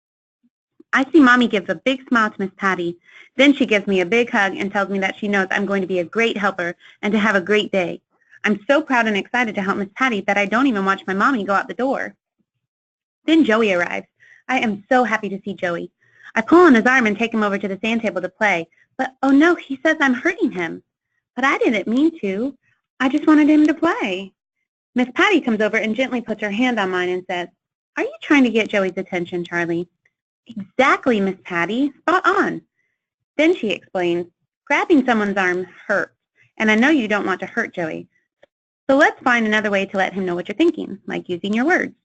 I see Mommy gives a big smile to Miss Patty. Then she gives me a big hug and tells me that she knows I'm going to be a great helper and to have a great day. I'm so proud and excited to help Miss Patty that I don't even watch my mommy go out the door. Then Joey arrives. I am so happy to see Joey. I pull on his arm and take him over to the sand table to play. But oh no, he says I'm hurting him. But I didn't mean to. I just wanted him to play. Miss Patty comes over and gently puts her hand on mine and says, "Are you trying to get Joey's attention, Charlie?" "Exactly, Miss Patty. Spot on." Then she explains, "Grabbing someone's arm hurts, and I know you don't want to hurt Joey. So let's find another way to let him know what you're thinking, like using your words.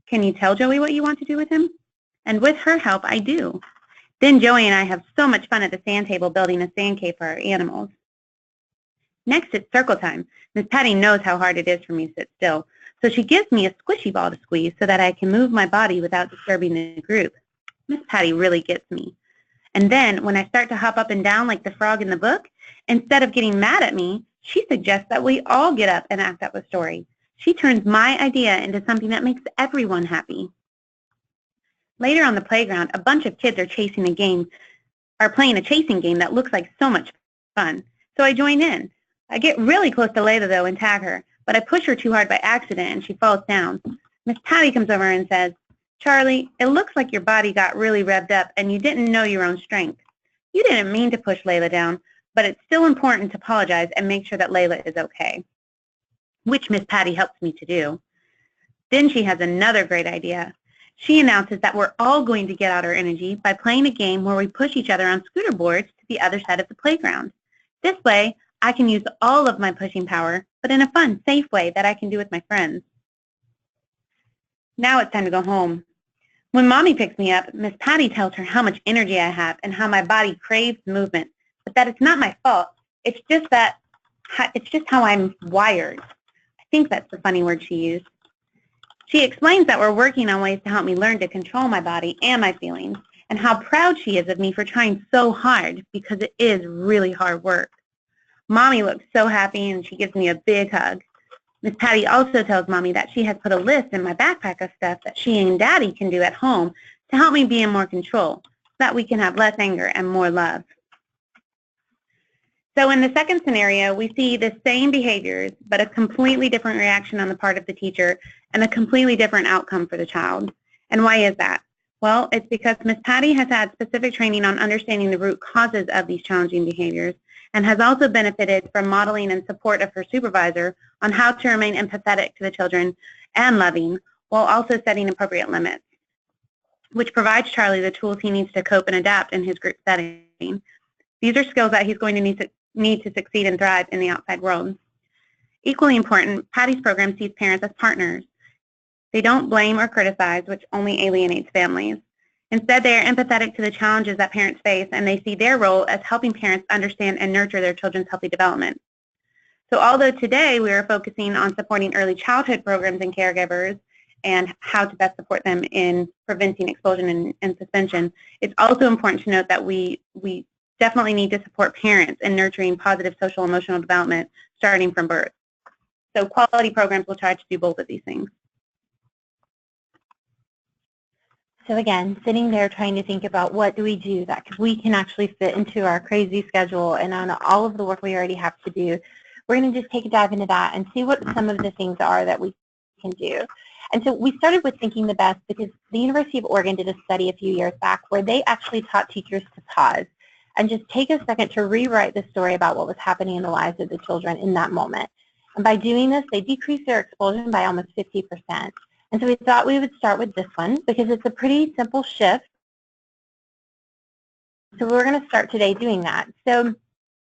Can you tell Joey what you want to do with him?" And with her help, I do. Then Joey and I have so much fun at the sand table building a sand cave for our animals. Next, it's circle time. Miss Patty knows how hard it is for me to sit still, so she gives me a squishy ball to squeeze so that I can move my body without disturbing the group. Miss Patty really gets me. And then, when I start to hop up and down like the frog in the book, instead of getting mad at me, she suggests that we all get up and act out a story. She turns my idea into something that makes everyone happy. Later on the playground, a bunch of kids are playing a chasing game that looks like so much fun. So I join in. I get really close to Layla, though, and tag her, but I push her too hard by accident, and she falls down. Miss Patty comes over and says, "Charlie, it looks like your body got really revved up, and you didn't know your own strength. You didn't mean to push Layla down, but it's still important to apologize and make sure that Layla is okay," which Miss Patty helps me to do. Then she has another great idea. She announces that we're all going to get out our energy by playing a game where we push each other on scooter boards to the other side of the playground. This way, I can use all of my pushing power, but in a fun, safe way that I can do with my friends. Now it's time to go home. When Mommy picks me up, Miss Patty tells her how much energy I have and how my body craves movement, but that it's not my fault. It's just how I'm wired. I think that's the funny word she used. She explains that we're working on ways to help me learn to control my body and my feelings, and how proud she is of me for trying so hard, because it is really hard work. Mommy looks so happy, and she gives me a big hug. Miss Patty also tells Mommy that she has put a list in my backpack of stuff that she and Daddy can do at home to help me be in more control, so that we can have less anger and more love. So in the second scenario, we see the same behaviors, but a completely different reaction on the part of the teacher and a completely different outcome for the child. And why is that? Well, it's because Miss Patty has had specific training on understanding the root causes of these challenging behaviors, and has also benefited from modeling and support of her supervisor on how to remain empathetic to the children and loving, while also setting appropriate limits, which provides Charlie the tools he needs to cope and adapt in his group setting. These are skills that he's going to need to succeed and thrive in the outside world. Equally important, Patty's program sees parents as partners. They don't blame or criticize, which only alienates families. Instead, they are empathetic to the challenges that parents face, and they see their role as helping parents understand and nurture their children's healthy development. So although today we are focusing on supporting early childhood programs and caregivers and how to best support them in preventing expulsion and suspension, it's also important to note that we definitely need to support parents in nurturing positive social emotional development starting from birth. So quality programs will try to do both of these things. So again, sitting there trying to think about what do we do that we can actually fit into our crazy schedule and on all of the work we already have to do. We're going to just take a dive into that and see what some of the things are that we can do. And so we started with thinking the best because the University of Oregon did a study a few years back where they actually taught teachers to pause and just take a second to rewrite the story about what was happening in the lives of the children in that moment. And by doing this, they decreased their expulsion by almost 50%. And so we thought we would start with this one because it's a pretty simple shift. So we're going to start today doing that. So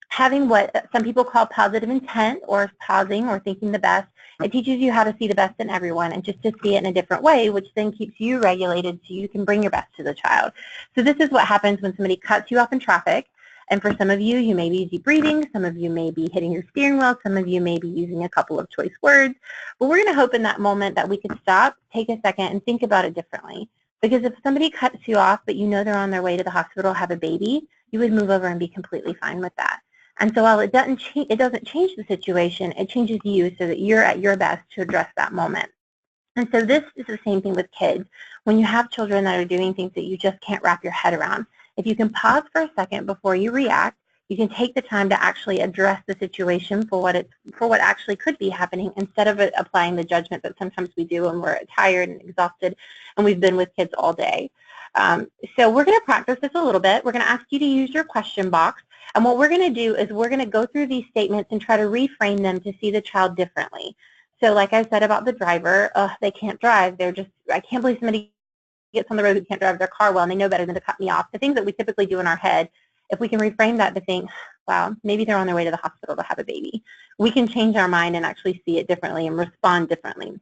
having what some people call positive intent or pausing or thinking the best, it teaches you how to see the best in everyone and just to see it in a different way, which then keeps you regulated so you can bring your best to the child. So this is what happens when somebody cuts you off in traffic. And for some of you, you may be deep breathing. Some of you may be hitting your steering wheel. Some of you may be using a couple of choice words. But we're going to hope in that moment that we could stop, take a second, and think about it differently. Because if somebody cuts you off, but you know they're on their way to the hospital to have a baby, you would move over and be completely fine with that. And so while it doesn't change the situation, it changes you so that you're at your best to address that moment. And so this is the same thing with kids. When you have children that are doing things that you just can't wrap your head around, if you can pause for a second before you react, you can take the time to actually address the situation for what actually could be happening instead of applying the judgment that sometimes we do when we're tired and exhausted and we've been with kids all day. So we're going to practice this a little bit. We're going to ask you to use your question box. And what we're going to do is we're going to go through these statements and try to reframe them to see the child differently. So like I said about the driver, they can't drive. I can't believe somebody gets on the road who can't drive their car well and they know better than to cut me off. The things that we typically do in our head, if we can reframe that to think, wow, maybe they're on their way to the hospital to have a baby, we can change our mind and actually see it differently and respond differently.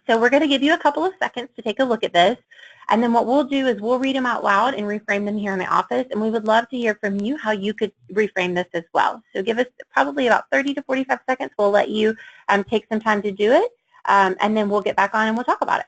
So we're going to give you a couple of seconds to take a look at this. And then what we'll do is we'll read them out loud and reframe them here in the office. And we would love to hear from you how you could reframe this as well. So give us probably about 30 to 45 seconds. We'll let you take some time to do it. And then we'll get back on and we'll talk about it.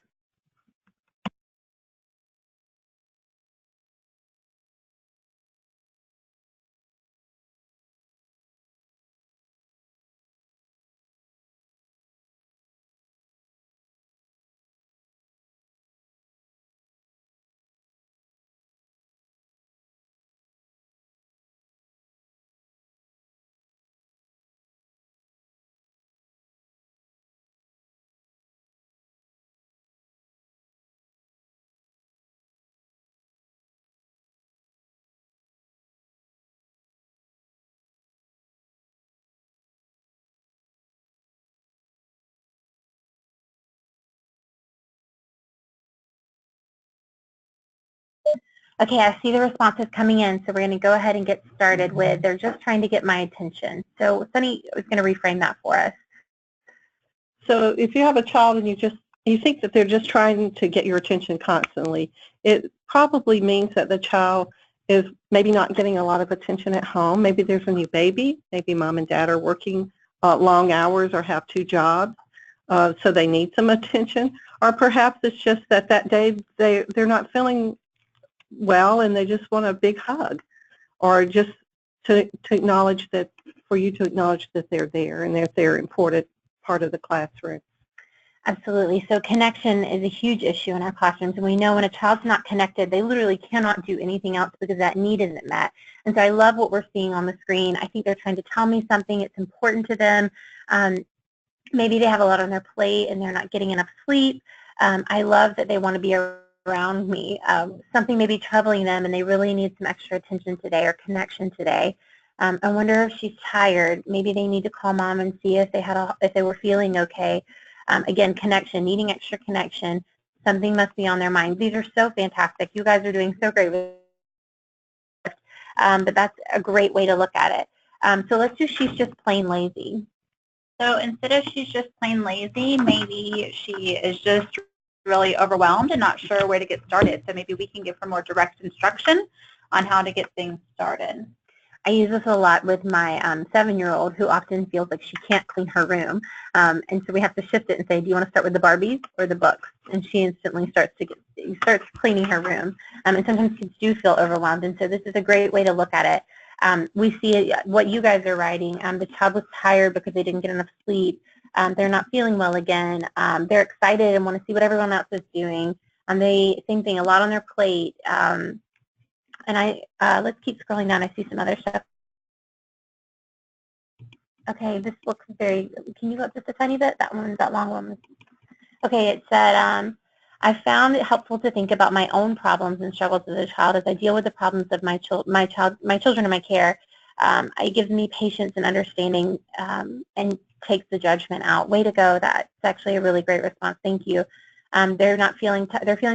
Okay, I see the responses coming in, so we're going to go ahead and get started with, they're just trying to get my attention. So Sunny is going to reframe that for us. So if you have a child and you think that they're just trying to get your attention constantly, it probably means that the child is maybe not getting a lot of attention at home. Maybe there's a new baby. Maybe mom and dad are working long hours or have 2 jobs, so they need some attention. Or perhaps it's just that day they're not feeling well and they just want a big hug, or just to acknowledge that, for you to acknowledge that they're there and that they're an important part of the classroom. Absolutely. So connection is a huge issue in our classrooms, and we know when a child's not connected, they literally cannot do anything else because that need isn't met. And so I love what we're seeing on the screen. I think they're trying to tell me something. It's important to them. Maybe they have a lot on their plate and they're not getting enough sleep. I love that they want to be around me. Something may be troubling them and they really need some extra attention today or connection today. I wonder if she's tired. Maybe they need to call mom and see if they were feeling okay. Again, connection, needing extra connection. Something must be on their mind. These are so fantastic. You guys are doing so great with this. But that's a great way to look at it. So let's do she's just plain lazy. So instead of she's just plain lazy, maybe she is just really overwhelmed and not sure where to get started. So maybe we can give her more direct instruction on how to get things started. I use this a lot with my 7-year-old who often feels like she can't clean her room. And so we have to shift it and say, do you want to start with the Barbies or the books? And she instantly starts cleaning her room. And sometimes kids do feel overwhelmed. And so this is a great way to look at it. We see what you guys are writing. The child was tired because they didn't get enough sleep. They're not feeling well again. They're excited and want to see what everyone else is doing. Same thing, a lot on their plate. And let's keep scrolling down. I see some other stuff. Okay, this looks very, can you go up just a tiny bit? That long one. Okay, it said, I found it helpful to think about my own problems and struggles as a child as I deal with the problems of my children in my care. It gives me patience and understanding and takes the judgment out. Way to go! That's actually a really great response. Thank you. They're feeling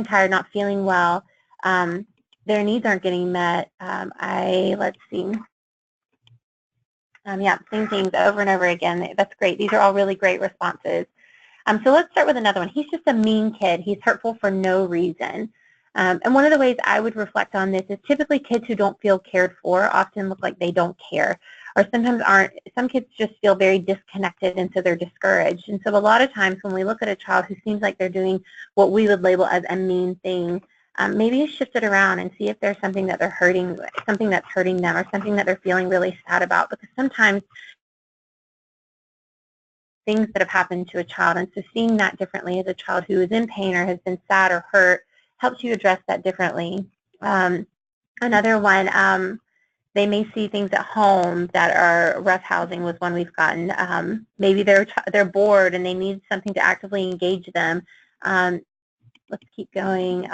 tired, not feeling well. Their needs aren't getting met. Let's see. Yeah, same things over and over again. That's great. These are all really great responses. So let's start with another one. He's just a mean kid. He's hurtful for no reason. And one of the ways I would reflect on this is typically kids who don't feel cared for often look like they don't care, or sometimes aren't. Some kids just feel very disconnected, and so they're discouraged. And so a lot of times when we look at a child who seems like they're doing what we would label as a mean thing, maybe shift it around and see if there's something that they're hurting, something that's hurting them, or something that they're feeling really sad about. Because sometimes things that have happened to a child, and so seeing that differently as a child who is in pain or has been sad or hurt helps you address that differently. Another one, they may see things at home that are roughhousing was one we've gotten. Maybe they're bored and they need something to actively engage them. Let's keep going.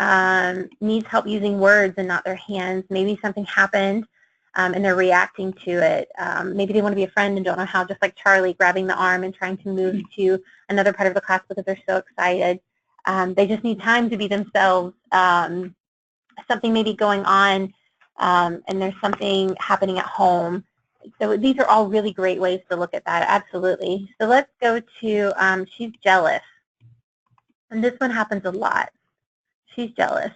Needs help using words and not their hands. Maybe something happened and they're reacting to it. Maybe they want to be a friend and don't know how, just like Charlie grabbing the arm and trying to move to another part of the class because they're so excited. They just need time to be themselves. Something may be going on and there's something happening at home. So these are all really great ways to look at that, absolutely. So let's go to, she's jealous. And this one happens a lot. She's jealous.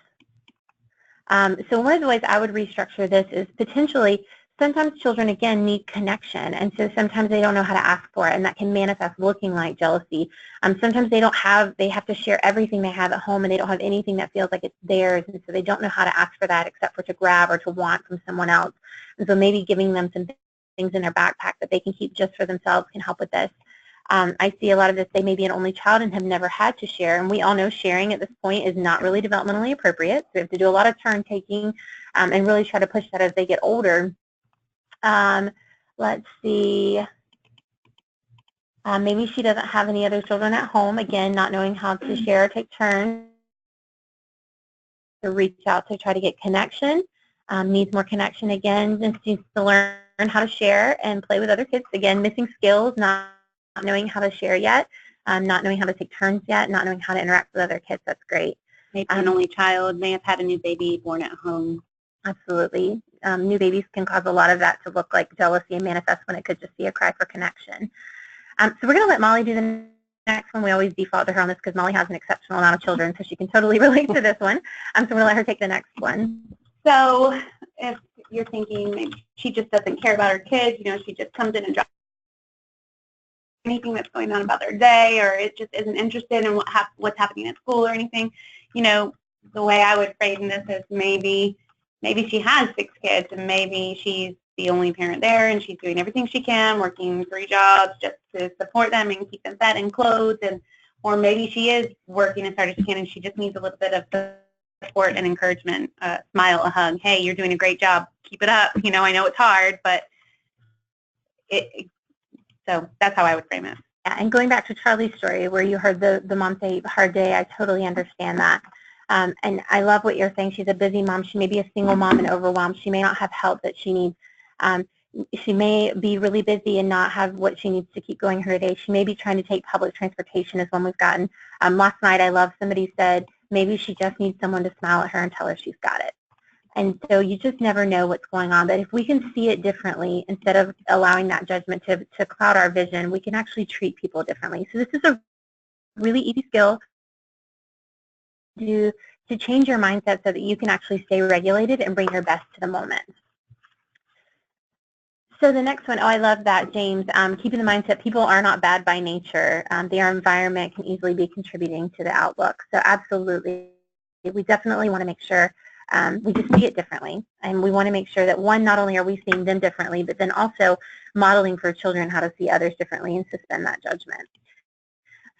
So one of the ways I would restructure this is potentially sometimes children, again, need connection. And so sometimes they don't know how to ask for it, and that can manifest looking like jealousy. Sometimes they have to share everything they have at home, and they don't have anything that feels like it's theirs. And so they don't know how to ask for that except for to grab or to want from someone else. And so maybe giving them some things in their backpack that they can keep just for themselves can help with this. I see a lot of this, they may be an only child and have never had to share, and we all know sharing at this point is not really developmentally appropriate, so we have to do a lot of turn taking and really try to push that as they get older. Let's see, maybe she doesn't have any other children at home, again, not knowing how to share or take turns, to reach out to try to get connection, needs more connection again, and needs to learn how to share and play with other kids, again, missing skills, not knowing how to share yet, not knowing how to take turns yet, not knowing how to interact with other kids. That's great. Maybe an only child, may have had a new baby born at home. Absolutely. New babies can cause a lot of that to look like jealousy and manifest when it could just be a cry for connection. So we're going to let Molly do the next one. We always default to her on this because Molly has an exceptional amount of children, so she can totally relate to this one. So we're going to let her take the next one. So if you're thinking maybe she just doesn't care about her kids, she just comes in and drops anything that's going on about their day, or it just isn't interested in what's happening at school or anything, the way I would frame this is maybe she has 6 kids and maybe she's the only parent there and she's doing everything she can, working 3 jobs just to support them and keep them fed and clothed, or maybe she is working as hard as she can and she just needs a little bit of support and encouragement, a smile, a hug. Hey, you're doing a great job. Keep it up. I know it's hard, but so that's how I would frame it. Yeah, and going back to Charlie's story where you heard the mom say hard day, I totally understand that. And I love what you're saying. She's a busy mom. She may be a single mom and overwhelmed. She may not have help that she needs. She may be really busy and not have what she needs to keep going her day. She may be trying to take public transportation, is one we've gotten. Last night I love somebody said maybe she just needs someone to smile at her and tell her she's got it. And so you just never know what's going on. But if we can see it differently, instead of allowing that judgment to cloud our vision, we can actually treat people differently. So this is a really easy skill to change your mindset so that you can actually stay regulated and bring your best to the moment. So the next one, I love that, James. Keeping the mindset, people are not bad by nature. Their environment can easily be contributing to the outlook. So absolutely, we definitely want to make sure we just see it differently. And we want to make sure that, one, not only are we seeing them differently, but then also modeling for children how to see others differently and suspend that judgment.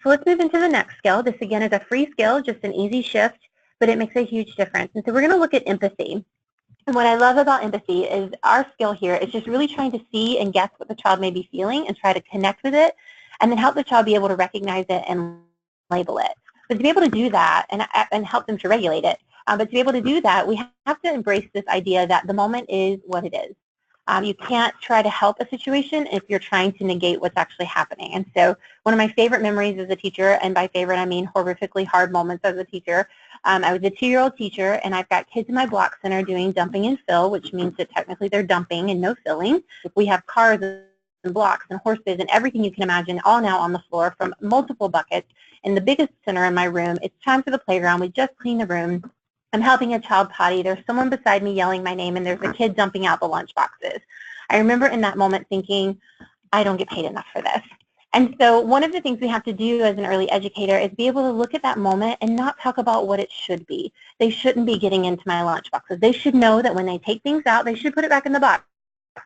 So let's move into the next skill. This, again, is a free skill, just an easy shift but it makes a huge difference. And so we're going to look at empathy. And what I love about empathy is our skill here is just really trying to see and guess what the child may be feeling and try to connect with it, and then help the child be able to recognize it and label it. But to be able to do that and help them to regulate it, but to be able to do that, we have to embrace this idea that the moment is what it is. You can't try to help a situation if you're trying to negate what's actually happening. And so one of my favorite memories as a teacher, and by favorite I mean horrifically hard moments as a teacher, I was a 2-year-old teacher, and I've got kids in my block center doing dumping and fill, which means that technically they're dumping and no filling. We have cars and blocks and horses and everything you can imagine all now on the floor from multiple buckets. In the biggest center in my room, it's time for the playground. We just cleaned the room. I'm helping a child potty. There's someone beside me yelling my name, and there's a kid dumping out the lunch boxes. I remember in that moment thinking, I don't get paid enough for this. And so one of the things we have to do as an early educator is be able to look at that moment and not talk about what it should be. They shouldn't be getting into my lunch boxes. They should know that when they take things out, they should put it back in the box.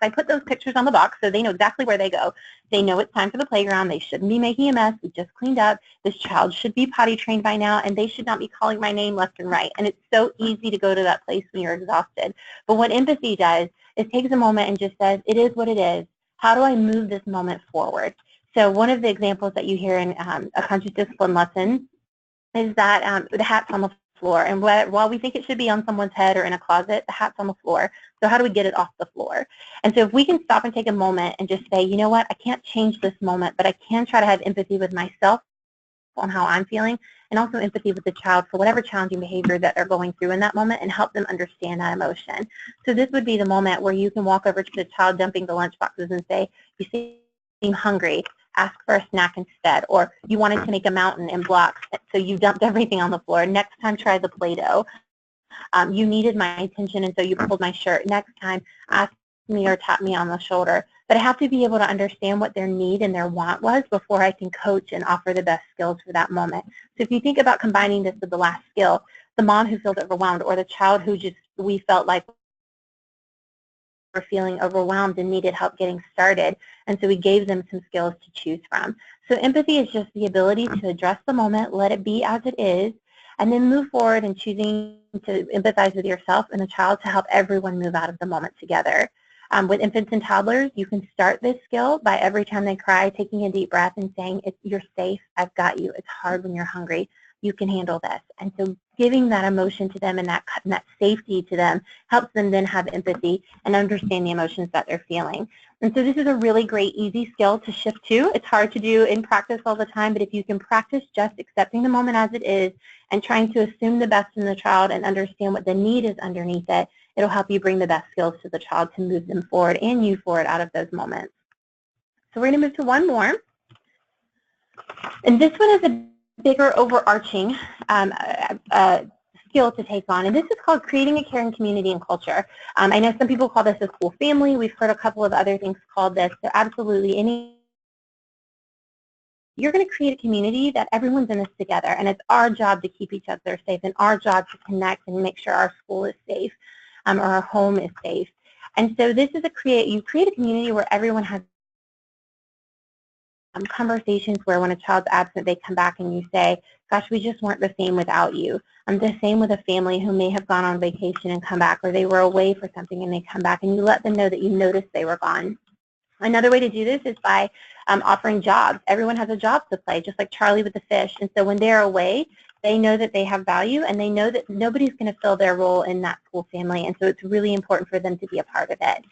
I put those pictures on the box so they know exactly where they go. They know it's time for the playground. They shouldn't be making a mess. We just cleaned up. This child should be potty trained by now, and they should not be calling my name left and right. And it's so easy to go to that place when you're exhausted. But what empathy does is takes a moment and just says, it is what it is. How do I move this moment forward? So one of the examples that you hear in a conscious discipline lesson is that the hat's on the floor. And while we think it should be on someone's head or in a closet, the hat's on the floor. So how do we get it off the floor? And so if we can stop and take a moment and just say, you know what, I can't change this moment, but I can try to have empathy with myself on how I'm feeling, and also empathy with the child for whatever challenging behavior that they're going through in that moment, and help them understand that emotion. So this would be the moment where you can walk over to the child dumping the lunch boxes and say, you seem hungry, ask for a snack instead, or you wanted to make a mountain in blocks, so you dumped everything on the floor. Next time, try the Play-Doh. You needed my attention, and so you pulled my shirt. Next time, ask me or tap me on the shoulder. But I have to be able to understand what their need and their want was before I can coach and offer the best skills for that moment. So if you think about combining this with the last skill, the mom who feels overwhelmed, or the child who we felt like were feeling overwhelmed and needed help getting started, and so we gave them some skills to choose from. So empathy is just the ability to address the moment, let it be as it is, and then move forward and choosing to empathize with yourself and the child to help everyone move out of the moment together. With infants and toddlers, you can start this skill by every time they cry, taking a deep breath and saying, you're safe, I've got you, it's hard when you're hungry, you can handle this. And so giving that emotion to them and that safety to them helps them then have empathy and understand the emotions that they're feeling. And so this is a really great, easy skill to shift to. It's hard to do in practice all the time, but if you can practice just accepting the moment as it is and trying to assume the best in the child and understand what the need is underneath it, it'll help you bring the best skills to the child to move them forward and you forward out of those moments. So we're going to move to one more. And this one is a bigger overarching skill to take on, and this is called creating a caring community and culture. I know some people call this a school family. We've heard a couple of other things called this. So absolutely, you're going to create a community that everyone's in this together, and it's our job to keep each other safe and our job to connect and make sure our school is safe or our home is safe. And so this is you create a community where everyone has conversations where when a child's absent, they come back and you say, gosh, we just weren't the same without you. The same with a family who may have gone on vacation and come back, or they were away for something and they come back, and you let them know that you noticed they were gone. Another way to do this is by offering jobs. Everyone has a job to play, just like Charlie with the fish. And so when they're away, they know that they have value, and they know that nobody's going to fill their role in that school family. And so it's really important for them to be a part of it.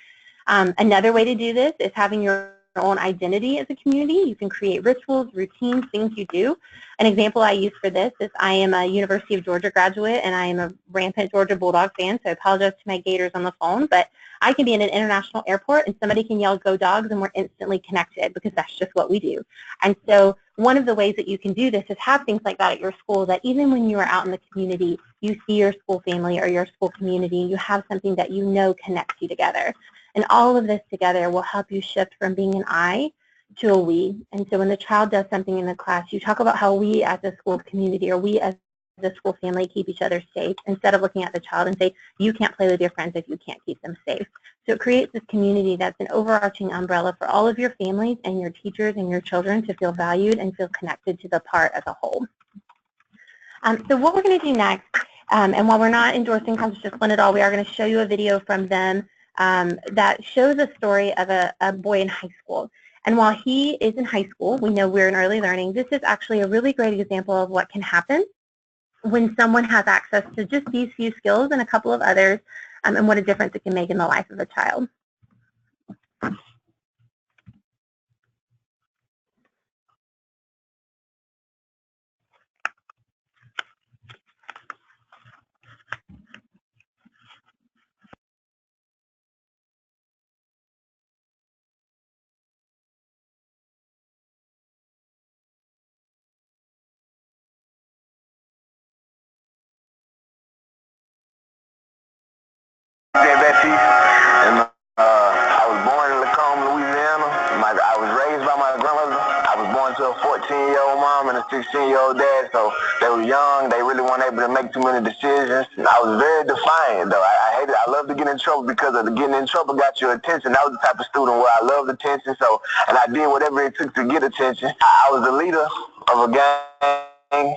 Another way to do this is having your own identity as a community. You can create rituals, routines, things you do. An example I use for this is I am a University of Georgia graduate, and I am a rampant Georgia Bulldog fan, so I apologize to my Gators on the phone, but I can be in an international airport and somebody can yell, "Go Dogs," and we're instantly connected because that's just what we do. And so one of the ways that you can do this is have things like that at your school, that even when you are out in the community, you see your school family or your school community, you have something that you know connects you together. And all of this together will help you shift from being an I to a we. And so when the child does something in the class, you talk about how we as a school community or we as the school family keep each other safe, instead of looking at the child and say, you can't play with your friends if you can't keep them safe. So it creates this community that's an overarching umbrella for all of your families and your teachers and your children to feel valued and feel connected to the part as a whole. So what we're going to do next And while we're not endorsing conscious discipline at all, we are going to show you a video from them that shows a story of a boy in high school. And while he is in high school, we know we're in early learning, this is actually a really great example of what can happen when someone has access to just these few skills and a couple of others, and what a difference it can make in the life of a child. And I was born in Lacombe, Louisiana. I was raised by my grandmother. I was born to a 14-year-old mom and a 16-year-old dad, so they were young. They really weren't able to make too many decisions. I was very defiant, though. I hated. I loved to get in trouble because of the getting in trouble got your attention. That was the type of student where I loved attention, and I did whatever it took to get attention. I was the leader of a gang.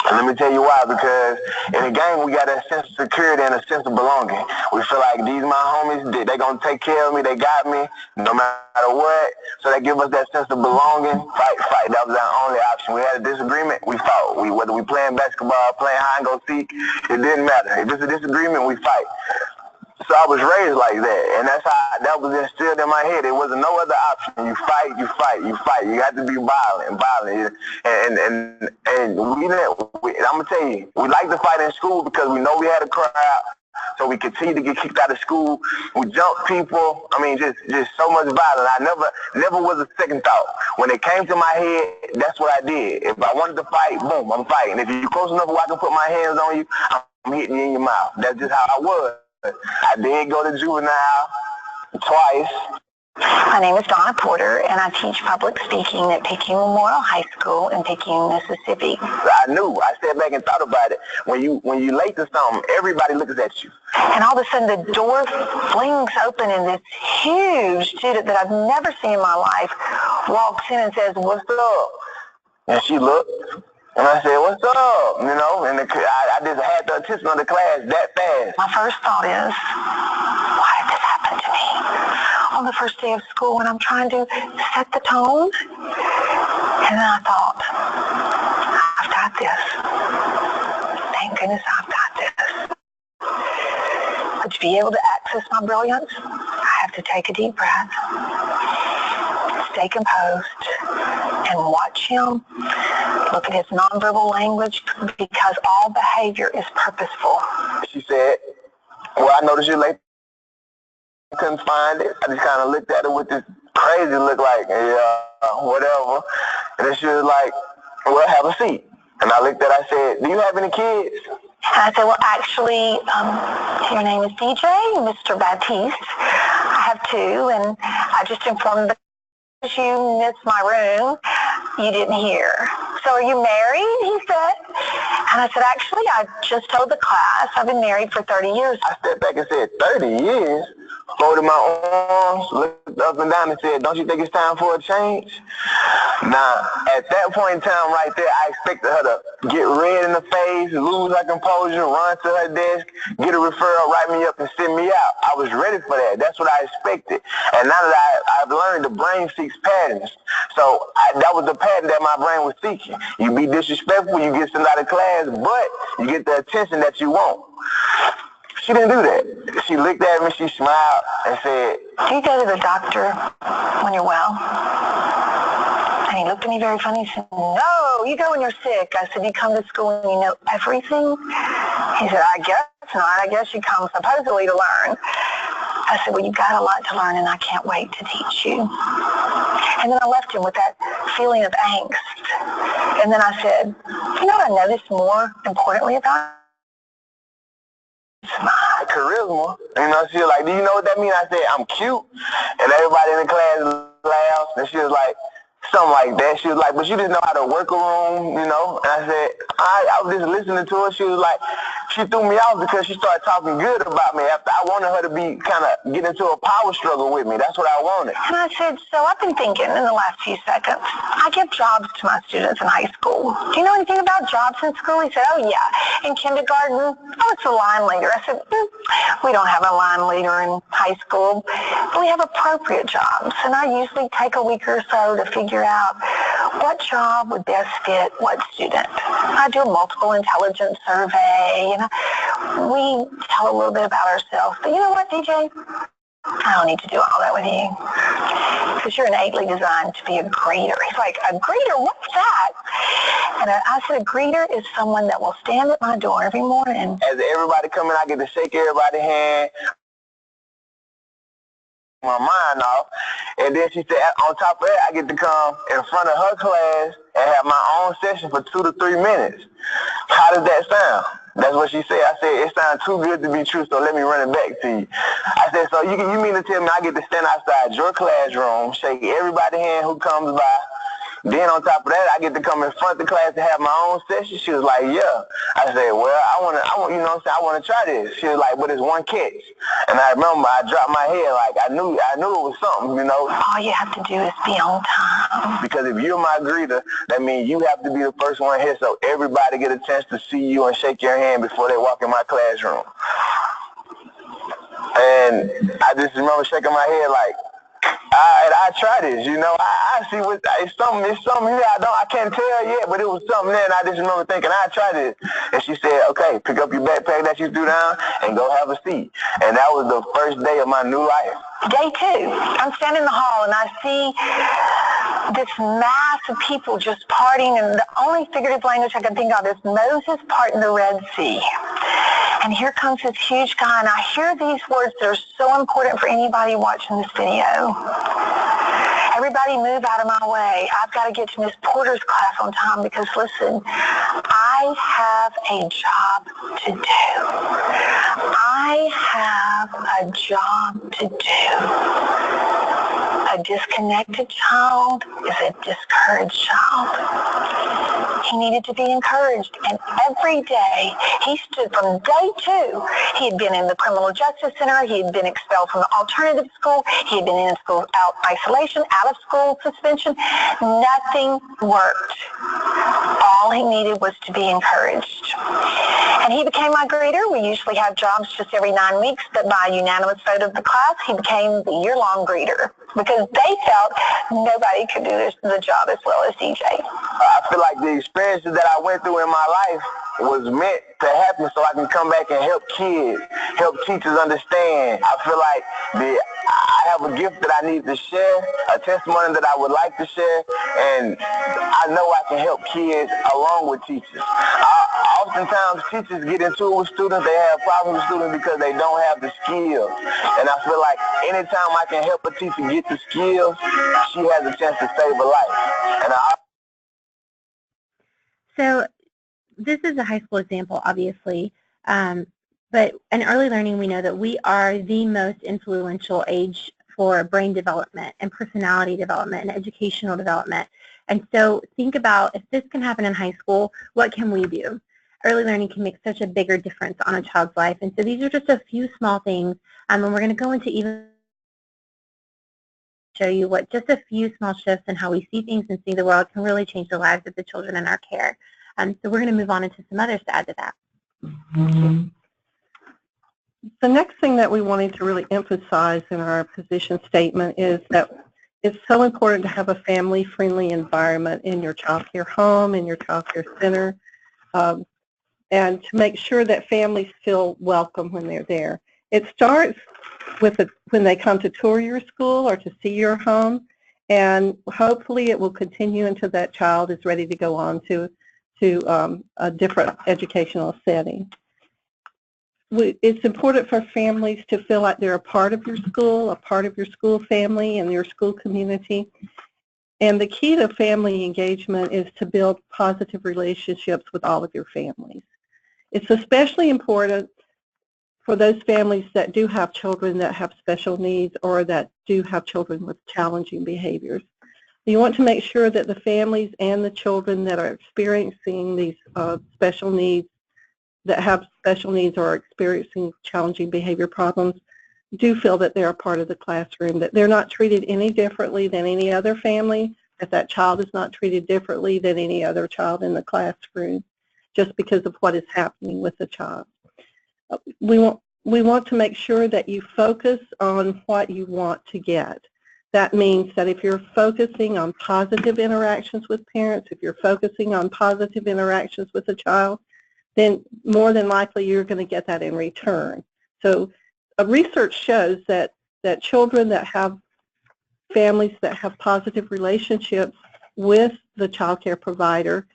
And let me tell you why, because in a gang, we got a sense of security and a sense of belonging. We feel like these my homies, they going to take care of me, they got me, no matter what. So they give us that sense of belonging, fight. That was our only option. We had a disagreement, we fought. Whether we playing basketball, playing hide and go seek, it didn't matter. If it's a disagreement, we fight. So I was raised like that, and that's how that was instilled in my head. There wasn't no other option. You fight. You have to be violent. And I'm gonna tell you, we like to fight in school because we know we had a crowd, so we continue to get kicked out of school. We jump people. I mean, just so much violence. I never was a second thought. When it came to my head, that's what I did. If I wanted to fight, boom, I'm fighting. If you're close enough where I can put my hands on you, I'm hitting you in your mouth. That's just how I was. I did go to juvenile twice. My name is Donna Porter, and I teach public speaking at Picayune Memorial High School in Picayune, Mississippi. I knew. I sat back and thought about it. When you late to something, everybody looks at you. And all of a sudden, the door flings open, and this huge student that I've never seen in my life walks in and says, "What's up?" And she looked. And I said, "What's up?" You know, and I just had the attention of the class that fast. My first thought is, why did this happen to me? On the first day of school when I'm trying to set the tone. And then I thought, I've got this. Thank goodness I've got this. But to be able to access my brilliance, I have to take a deep breath, stay composed, and watch him. Look at his nonverbal language, because all behavior is purposeful. She said, "Well, I noticed you're late. I couldn't find it." I just kind of looked at her with this crazy look like, "Yeah, whatever." And then she was like, "Well, have a seat." And I looked at her, I said, "Do you have any kids?" And I said, "Well, actually, your name is DJ, Mr. Baptiste. I have two, and I just informed them that you missed my room. You didn't hear. So are you married?" he said. And I said, "Actually, I just told the class I've been married for 30 years. I stepped back and said, 30 years? Folded my arms, looked up and down and said, "Don't you think it's time for a change?" Now, at that point in time right there, I expected her to get red in the face, lose her composure, run to her desk, get a referral, write me up, and send me out. I was ready for that. That's what I expected. And now that I've learned the brain seeks patterns. So that was the pattern that my brain was seeking. You be disrespectful, you get sent out of class, but you get the attention that you want. She didn't do that. She looked at me, she smiled, and said, "Do you go to the doctor when you're well?" And he looked at me very funny. He said, "No, you go when you're sick." I said, "You come to school and you know everything?" He said, "I guess not. I guess you come supposedly to learn." I said, "Well, you've got a lot to learn, and I can't wait to teach you." And then I left him with that feeling of angst. And then I said, "You know what I noticed more importantly about my charisma?" You know, she was like, "Do you know what that means?" I said, "I'm cute." And everybody in the class laughed, and she was like, something like that. She was like, but you didn't know how to work a room, you know? And I said, I was just listening to her. She was like, she threw me off because she started talking good about me after I wanted her to be kind of get into a power struggle with me. That's what I wanted. And I said, so I've been thinking in the last few seconds, I give jobs to my students in high school. Do you know anything about jobs in school? He said, oh yeah. In kindergarten, oh, it's a line leader. I said, we don't have a line leader in high school. We have appropriate jobs. And I usually take a week or so to figure out what job would best fit what student. I do a multiple intelligence survey, and we tell a little bit about ourselves. But you know what, DJ? I don't need to do all that with you because you're innately designed to be a greeter. He's like, a greeter? What's that? And I said, a greeter is someone that will stand at my door every morning. As everybody come in, I get to shake everybody's hand, my mind off. And then she said, on top of that, I get to come in front of her class and have my own session for 2 to 3 minutes. How does that sound? That's what she said. I said, it sounds too good to be true, so let me run it back to you. I said, so you mean to tell me I get to stand outside your classroom, shake everybody's hand who comes by, then on top of that, I get to come in front of the class and have my own session? She was like, yeah. I said, well, I want, you know what I'm saying, I want to try this. She was like, but it's one catch. And I remember I dropped my head like I knew it was something, you know. All you have to do is be on time. Because if you're my greeter, that means you have to be the first one here so everybody get a chance to see you and shake your hand before they walk in my classroom. And I just remember shaking my head like, I try this, you know. I see what it's something here I can't tell yet, but it was something there, and I just remember thinking I try this. And she said, okay, pick up your backpack that you threw down and go have a seat. And that was the first day of my new life. Day 2, I'm standing in the hall and I see this mass of people just partying, and the only figurative language I can think of is Moses parting the Red Sea. And here comes this huge guy, and I hear these words that are so important for anybody watching this video. Everybody move out of my way. I've got to get to Miss Porter's class on time because, listen, I have a job to do. I have a job to do. A disconnected child is a discouraged child. He needed to be encouraged, and every day he stood from day 2. He had been in the criminal justice center. He had been expelled from the alternative school. He had been in school out isolation, out of school suspension. Nothing worked. All he needed was to be encouraged. And he became my greeter. We usually have jobs just every 9 weeks, but by unanimous vote of the class, he became the year-long greeter because they felt nobody could do the job as well as DJ. I feel like the experiences that I went through in my life was meant to happen so I can come back and help kids, help teachers understand. I feel like I have a gift that I need to share, a testimony that I would like to share, and I know I can help kids along with teachers. Oftentimes teachers get into it with students, they have problems with students because they don't have the skills. And I feel like anytime I can help a teacher get the skills, she has a chance to save a life. And So this is a high school example, obviously, but in early learning, we know that we are the most influential age for brain development and personality development and educational development. And so think about if this can happen in high school, what can we do? Early learning can make such a bigger difference on a child's life. And so these are just a few small things, and we're going to go into even show you what just a few small shifts in how we see things and see the world can really change the lives of the children in our care. So we're going to move on into some others to add to that. The next thing that we wanted to really emphasize in our position statement is that it's so important to have a family-friendly environment in your child care home, in your child care center, and to make sure that families feel welcome when they're there. It starts with when they come to tour your school or to see your home, and hopefully it will continue until that child is ready to go on to a different educational setting. It's important for families to feel like they're a part of your school, a part of your school family and your school community. And the key to family engagement is to build positive relationships with all of your families. It's especially important for those families that do have children that have special needs or that do have children with challenging behaviors. You want to make sure that the families and the children that are experiencing these special needs, that have special needs or are experiencing challenging behavior problems, do feel that they're a part of the classroom, that they're not treated any differently than any other family, that that child is not treated differently than any other child in the classroom just because of what is happening with the child. We want to make sure that you focus on what you want to get. That means that if you're focusing on positive interactions with parents, if you're focusing on positive interactions with the child, then more than likely you're going to get that in return. So research shows that children that have families that have positive relationships with the child care provider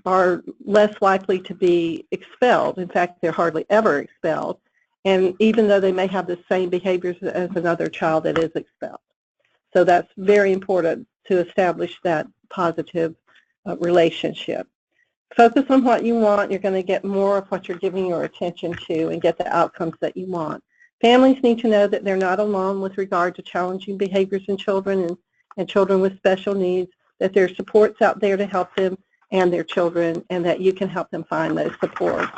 are less likely to be expelled. In fact, they're hardly ever expelled. And even though they may have the same behaviors as another child that is expelled. So that's very important to establish that positive relationship. Focus on what you want. You're going to get more of what you're giving your attention to and get the outcomes that you want. Families need to know that they're not alone with regard to challenging behaviors in children and children with special needs, that there's supports out there to help them and their children, and that you can help them find those supports.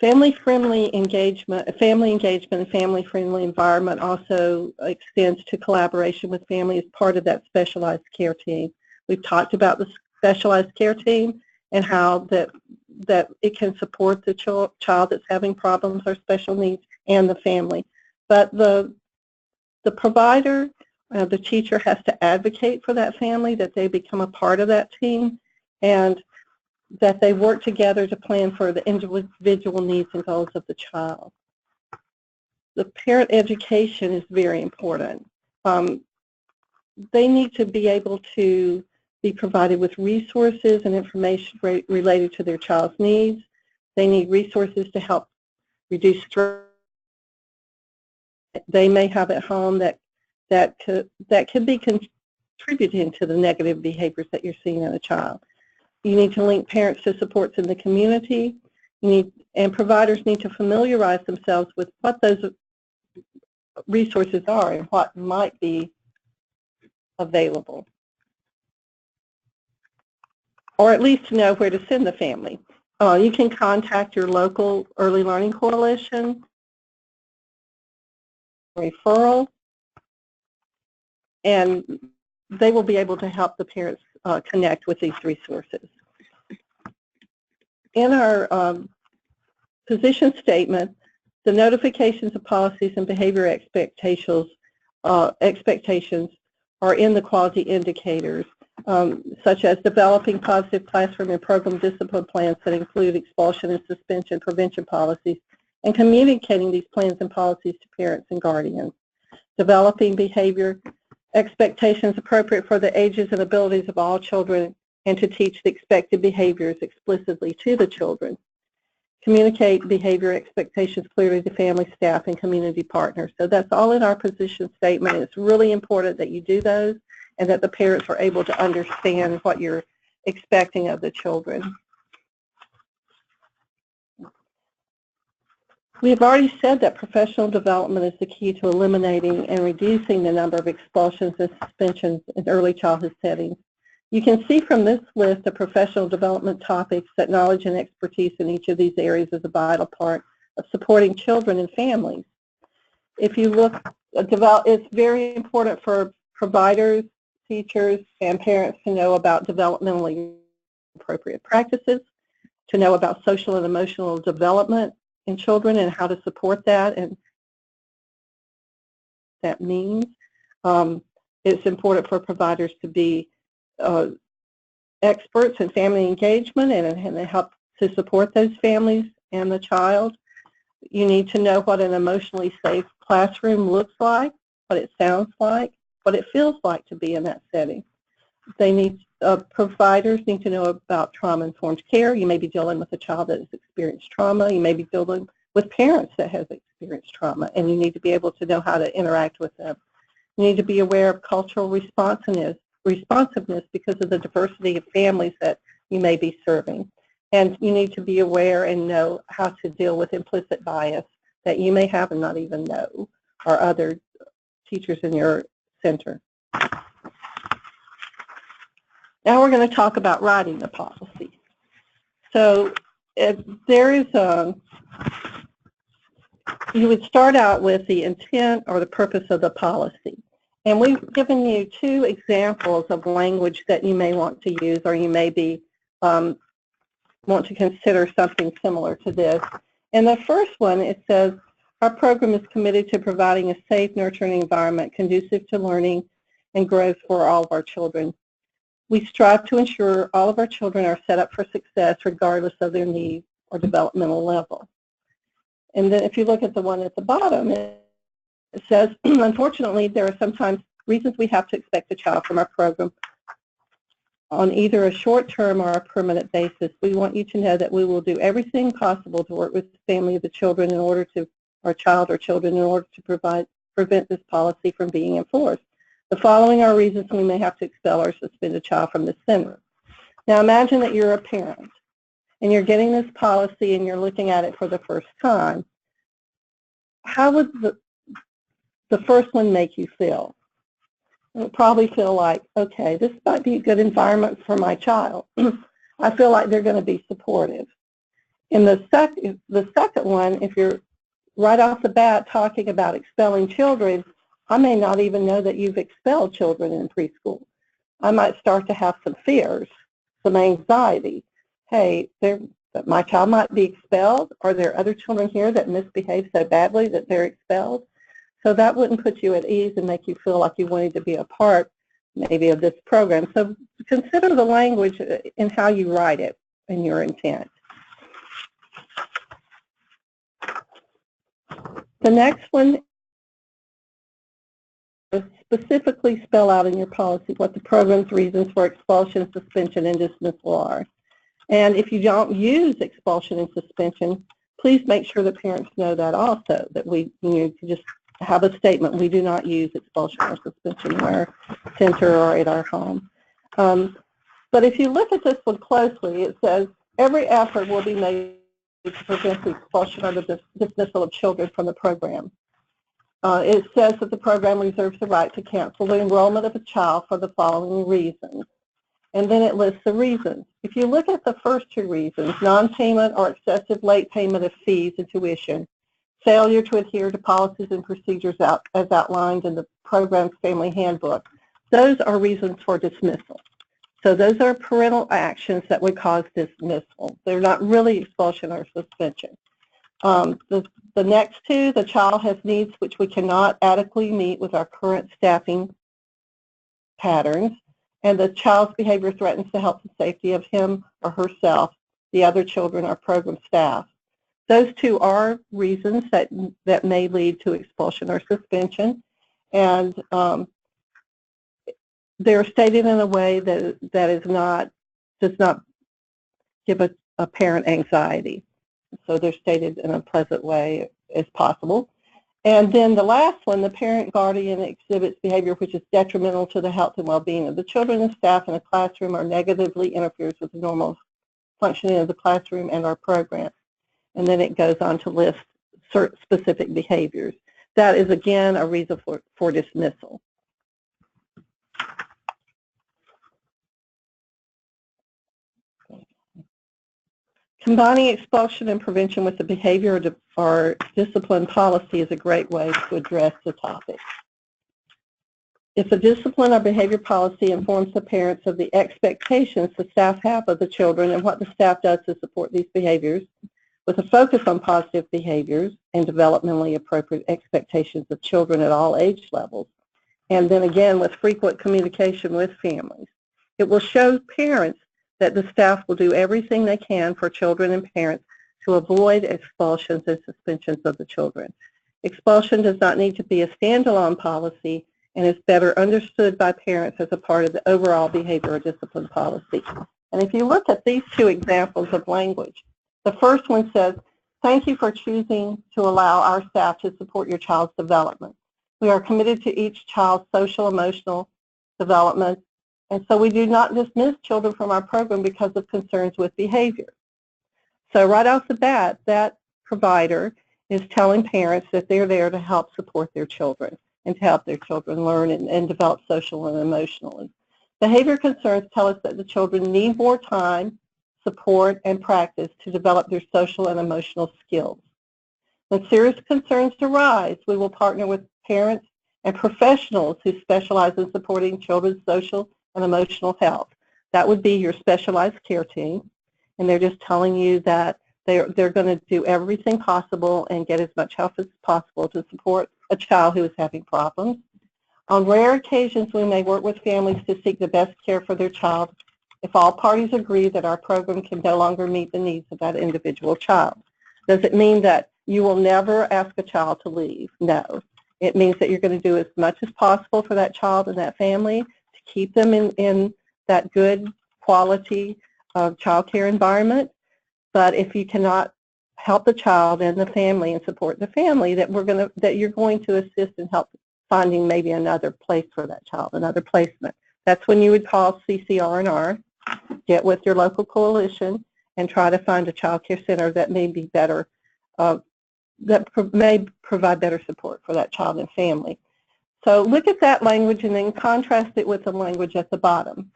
Family-friendly engagement, and family-friendly environment also extends to collaboration with family as part of that specialized care team. We've talked about the specialized care team and how that it can support the child that's having problems or special needs and the family. But the provider, the teacher has to advocate for that family, that they become a part of that team, and that they work together to plan for the individual needs and goals of the child. The parent education is very important. They need to be able to be provided with resources and information related to their child's needs. They need resources to help reduce stress they may have at home that could be contributing to the negative behaviors that you're seeing in a child. You need to link parents to supports in the community. And providers need to familiarize themselves with what those resources are and what might be available. Or at least to know where to send the family. You can contact your local Early Learning Coalition, referral, and they will be able to help the parents connect with these resources. In our position statement, the notifications of policies and behavior expectations are in the quality indicators, such as developing positive classroom and program discipline plans that include expulsion and suspension prevention policies, and communicating these plans and policies to parents and guardians. Developing behavior expectations appropriate for the ages and abilities of all children, and to teach the expected behaviors explicitly to the children. Communicate behavior expectations clearly to family, staff, and community partners. So that's all in our position statement. It's really important that you do those and that the parents are able to understand what you're expecting of the children. We have already said that professional development is the key to eliminating and reducing the number of expulsions and suspensions in early childhood settings. You can see from this list of professional development topics that knowledge and expertise in each of these areas is a vital part of supporting children and families. If you look, it's very important for providers, teachers, and parents to know about developmentally appropriate practices, to know about social and emotional development in children and how to support that, and that means. It's important for providers to be experts in family engagement and help to support those families and the child. You need to know what an emotionally safe classroom looks like, what it sounds like, what it feels like to be in that setting. Providers need to know about trauma-informed care. You may be dealing with a child that has experienced trauma. You may be dealing with parents that have experienced trauma, and you need to be able to know how to interact with them. You need to be aware of cultural responsiveness because of the diversity of families that you may be serving. And you need to be aware and know how to deal with implicit bias that you may have and not even know, or other teachers in your center. Now we're going to talk about writing the policy. So if there is you would start out with the intent or the purpose of the policy. And we've given you 2 examples of language that you may want to use, or you may be want to consider something similar to this. In the first one, it says, our program is committed to providing a safe, nurturing environment conducive to learning and growth for all of our children. We strive to ensure all of our children are set up for success regardless of their needs or developmental level. And then if you look at the one at the bottom, it says, unfortunately, there are sometimes reasons we have to expect a child from our program on either a short-term or a permanent basis. We want you to know that we will do everything possible to work with the family of the children in order to, our child or children, in order to prevent this policy from being enforced. The following are reasons we may have to expel or suspend a child from the center. Now imagine that you're a parent and you're getting this policy and you're looking at it for the first time. How would the first one make you feel? You'll probably feel like, okay, this might be a good environment for my child. I feel like they're going to be supportive. In the second one, if you're right off the bat talking about expelling children, I may not even know that you've expelled children in preschool. I might start to have some fears, some anxiety. Hey, my child might be expelled. Are there other children here that misbehave so badly that they're expelled? So that wouldn't put you at ease and make you feel like you wanted to be a part, maybe, of this program. So consider the language and how you write it and your intent. The next one, specifically spell out in your policy what the program's reasons for expulsion, suspension, and dismissal are. And if you don't use expulsion and suspension, please make sure that parents know that also, that we need to just have a statement. We do not use expulsion or suspension in our center or at our home. But if you look at this one closely, it says every effort will be made to prevent the expulsion or the dismissal of children from the program. It says that the program reserves the right to cancel the enrollment of a child for the following reasons. And then it lists the reasons. If you look at the first 2 reasons, non-payment or excessive late payment of fees and tuition, failure to adhere to policies and procedures as outlined in the program's family handbook, those are reasons for dismissal. So those are parental actions that would cause dismissal. They're not really expulsion or suspension. The next 2, the child has needs which we cannot adequately meet with our current staffing patterns, and the child's behavior threatens the health and safety of him or herself, the other children, or program staff. Those 2 are reasons that may lead to expulsion or suspension, and they're stated in a way that does not give a parent anxiety. So they're stated in a pleasant way as possible. And then the last one, the parent guardian exhibits behavior which is detrimental to the health and well-being of the children and staff in a classroom or negatively interferes with the normal functioning of the classroom and our program. And then it goes on to list certain specific behaviors. That is, again, a reason for dismissal. Combining expulsion and prevention with the behavior or discipline policy is a great way to address the topic. If a discipline or behavior policy informs the parents of the expectations the staff have of the children and what the staff does to support these behaviors, with a focus on positive behaviors and developmentally appropriate expectations of children at all age levels, and then again with frequent communication with families, it will show parents that the staff will do everything they can for children and parents to avoid expulsions and suspensions of the children. Expulsion does not need to be a standalone policy and is better understood by parents as a part of the overall behavior or discipline policy. And if you look at these 2 examples of language, the first one says, thank you for choosing to allow our staff to support your child's development. We are committed to each child's social, emotional development, and so we do not dismiss children from our program because of concerns with behavior. So right off the bat, that provider is telling parents that they're there to help support their children. and to help their children learn and develop social and emotionally. Behavior concerns tell us that the children need more time, support, and practice to develop their social and emotional skills. When serious concerns arise, we will partner with parents and professionals who specialize in supporting children's social and emotional health. That would be your specialized care team, and they're just telling you that they're going to do everything possible and get as much help as possible to support a child who is having problems. On rare occasions, we may work with families to seek the best care for their child if all parties agree that our program can no longer meet the needs of that individual child. Does it mean that you will never ask a child to leave? No. It means that you're going to do as much as possible for that child and that family to keep them in that good quality child care environment. But if you cannot help the child and the family and support the family, that you're going to assist and help finding maybe another place for that child, another placement. That's when you would call CCR&R, get with your local coalition, and try to find a child care center that may be better, may provide better support for that child and family. So look at that language and then contrast it with the language at the bottom.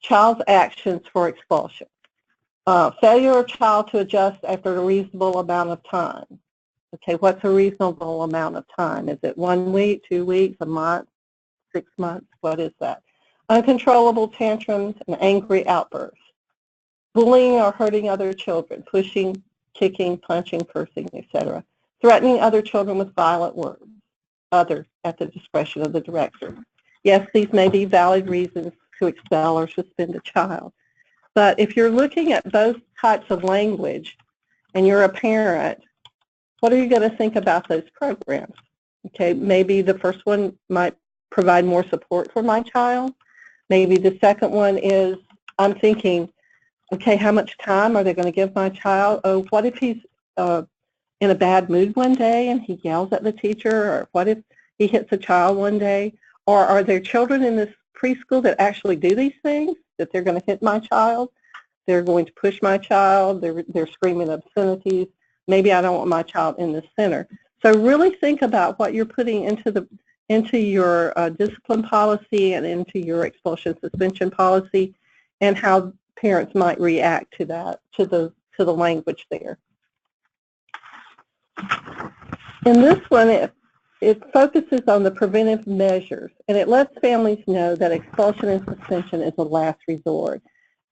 Child's actions for expulsion. Failure of child to adjust after a reasonable amount of time. Okay, what's a reasonable amount of time? Is it 1 week, 2 weeks, a month, 6 months? What is that? Uncontrollable tantrums and angry outbursts. Bullying or hurting other children, pushing, kicking, punching, cursing, etc. Threatening other children with violent words. Other at the discretion of the director. Yes, these may be valid reasons to expel or suspend a child. But if you're looking at both types of language and you're a parent, what are you going to think about those programs? Okay, maybe the first one might provide more support for my child. Maybe the second one is, I'm thinking, okay, how much time are they going to give my child? Oh, what if he's in a bad mood one day and he yells at the teacher? Or what if he hits a child one day? Or are there children in this preschool that actually do these things, that they're going to hit my child, they're going to push my child, they're screaming obscenities? Maybe I don't want my child in the center. So really think about what you're putting into your discipline policy and into your expulsion suspension policy, and how parents might react to that, to the language there. In this one, it focuses on the preventive measures, and it lets families know that expulsion and suspension is a last resort.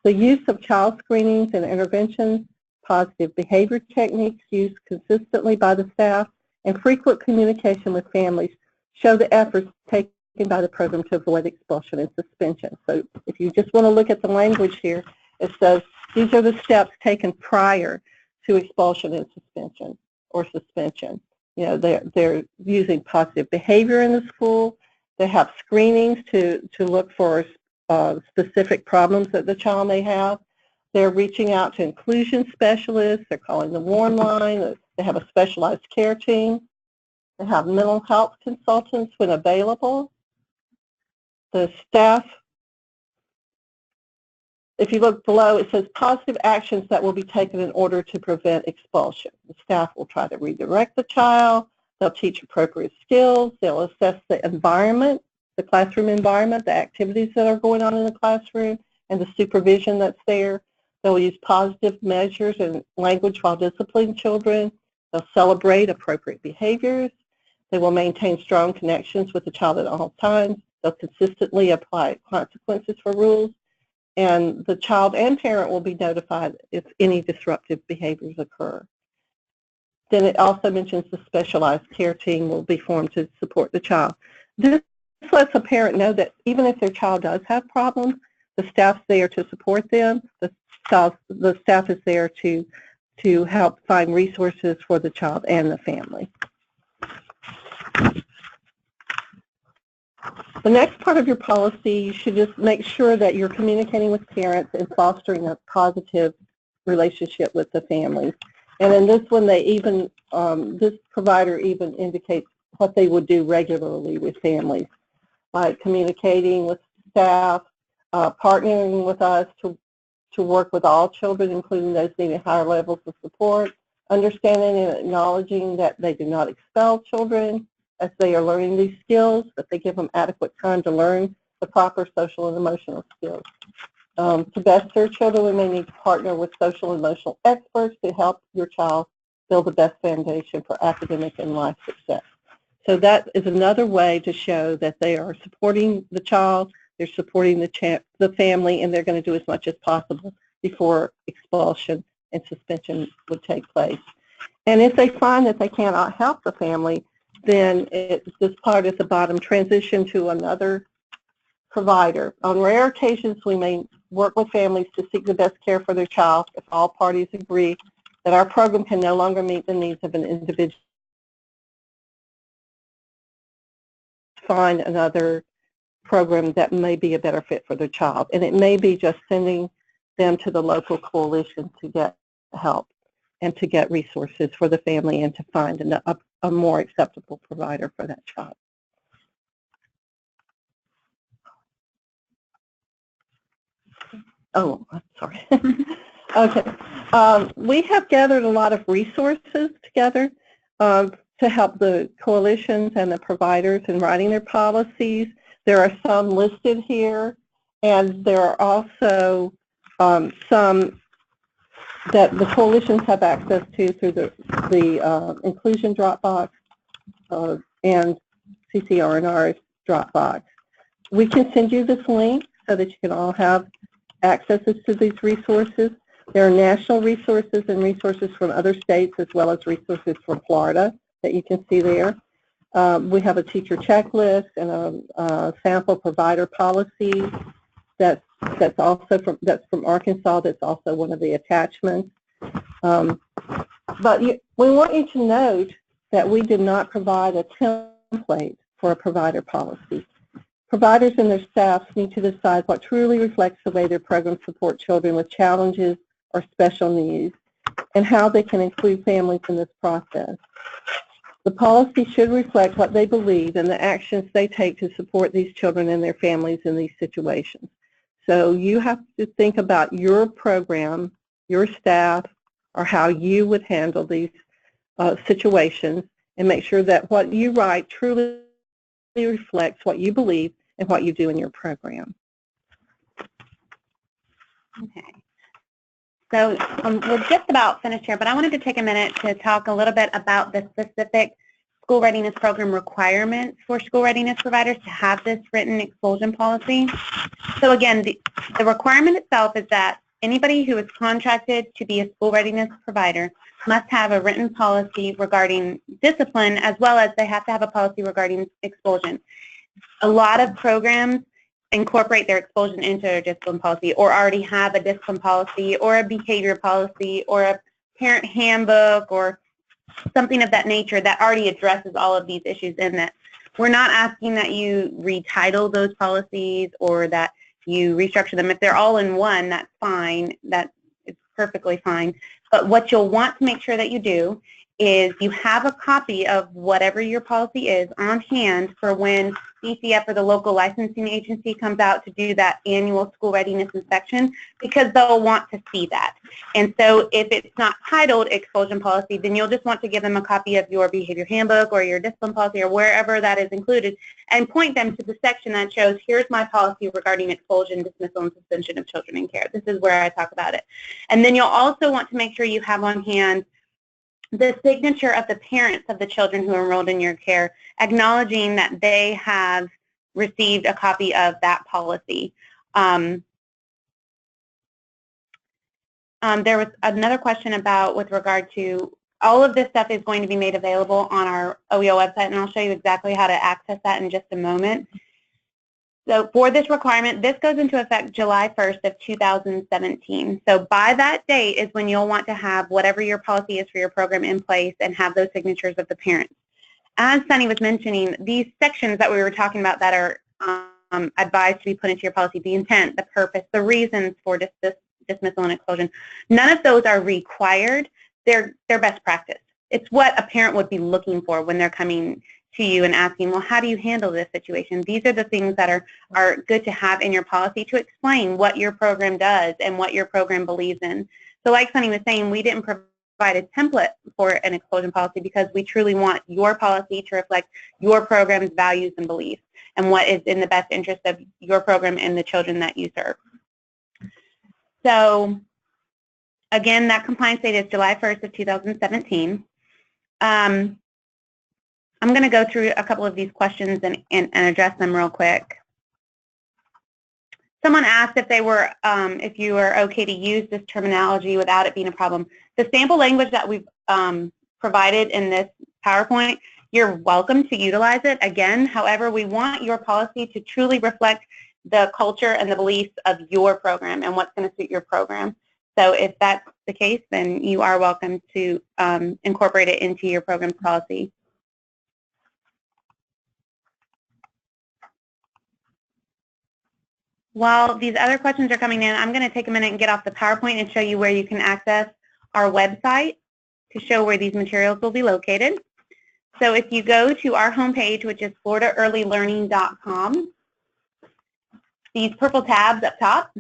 The use of child screenings and interventions, positive behavior techniques used consistently by the staff, and frequent communication with families show the efforts taken by the program to avoid expulsion and suspension. So if you just want to look at the language here, it says these are the steps taken prior to expulsion and suspension or suspension. You know, they're using positive behavior in the school. They have screenings to look for specific problems that the child may have. They're reaching out to inclusion specialists. They're calling the warn line. They have a specialized care team. They have mental health consultants when available. The staff, if you look below, it says positive actions that will be taken in order to prevent expulsion. The staff will try to redirect the child. They'll teach appropriate skills. They'll assess the environment, the classroom environment, the activities that are going on in the classroom, and the supervision that's there. They'll use positive measures and language while disciplining children. They'll celebrate appropriate behaviors. They will maintain strong connections with the child at all times. They'll consistently apply consequences for rules. And the child and parent will be notified if any disruptive behaviors occur. Then it also mentions the specialized care team will be formed to support the child. This lets a parent know that even if their child does have problems, the staff's there to support them. The staff is there to help find resources for the child and the family. The next part of your policy, you should just make sure that you're communicating with parents and fostering a positive relationship with the families. And in this one, they even, this provider even indicates what they would do regularly with families, like communicating with staff, partnering with us to work with all children, including those needing higher levels of support, understanding and acknowledging that they do not expel children, as they are learning these skills, that they give them adequate time to learn the proper social and emotional skills. To best serve children, we may need to partner with social and emotional experts to help your child build the best foundation for academic and life success. So that is another way to show that they are supporting the child, they're supporting the family, and they're going to do as much as possible before expulsion and suspension would take place. And if they find that they cannot help the family, then this part at the bottom, transition to another provider. On rare occasions, we may work with families to seek the best care for their child if all parties agree that our program can no longer meet the needs of an individual. Find another program that may be a better fit for their child. And it may be just sending them to the local coalition to get help and to get resources for the family and to find a more acceptable provider for that child. Oh, I'm sorry. Okay. We have gathered a lot of resources together to help the coalitions and the providers in writing their policies. There are some listed here, and there are also some that the coalitions have access to through the Inclusion Dropbox and CCR&R's Dropbox. We can send you this link so that you can all have accesses to these resources. There are national resources and resources from other states as well as resources from Florida that you can see there. We have a teacher checklist and a sample provider policy that's from Arkansas. That's also one of the attachments. But we want you to note that we did not provide a template for a provider policy. Providers and their staffs need to decide what truly reflects the way their programs support children with challenges or special needs and how they can include families in this process. The policy should reflect what they believe and the actions they take to support these children and their families in these situations. So you have to think about your program, your staff, or how you would handle these situations and make sure that what you write truly reflects what you believe and what you do in your program. Okay. So we're just about finished here, but I wanted to take a minute to talk a little bit about the specific school readiness program requirements for school readiness providers to have this written expulsion policy. So again, the requirement itself is that anybody who is contracted to be a school readiness provider must have a written policy regarding discipline, as well as they have to have a policy regarding expulsion. A lot of programs incorporate their expulsion into their discipline policy, or already have a discipline policy or a behavior policy or a parent handbook or something of that nature that already addresses all of these issues in it. We're not asking that you retitle those policies or that you restructure them. If they're all in one, that's fine. That is perfectly fine. But what you'll want to make sure that you do is you have a copy of whatever your policy is on hand for when DCF or the local licensing agency comes out to do that annual school readiness inspection, because they'll want to see that. And so if it's not titled expulsion policy, then you'll just want to give them a copy of your behavior handbook or your discipline policy or wherever that is included, and point them to the section that shows, here's my policy regarding expulsion, dismissal, and suspension of children in care. This is where I talk about it. And then you'll also want to make sure you have on hand the signature of the parents of the children who are enrolled in your care, acknowledging that they have received a copy of that policy. There was another question about, with regard to, all of this stuff is going to be made available on our OEO website, and I'll show you exactly how to access that in just a moment. So for this requirement, this goes into effect July 1st of 2017. So by that date is when you'll want to have whatever your policy is for your program in place and have those signatures of the parents. As Sunny was mentioning, these sections that we were talking about that are advised to be put into your policy, the intent, the purpose, the reasons for dismissal and expulsion, none of those are required. They're best practice. It's what a parent would be looking for when they're coming to you and asking, well, how do you handle this situation? These are the things that are good to have in your policy to explain what your program does and what your program believes in. So like Sunny was saying, we didn't provide a template for an expulsion policy because we truly want your policy to reflect your program's values and beliefs and what is in the best interest of your program and the children that you serve. So again, that compliance date is July 1st of 2017. I'm going to go through a couple of these questions and address them real quick. Someone asked if if you were okay to use this terminology without it being a problem. The sample language that we've provided in this PowerPoint, you're welcome to utilize it again. However, we want your policy to truly reflect the culture and the beliefs of your program and what's going to suit your program. So if that's the case, then you are welcome to incorporate it into your program's policy. While these other questions are coming in, I'm going to take a minute and get off the PowerPoint and show you where you can access our website to show where these materials will be located. So if you go to our homepage, which is floridaearlylearning.com, these purple tabs up top,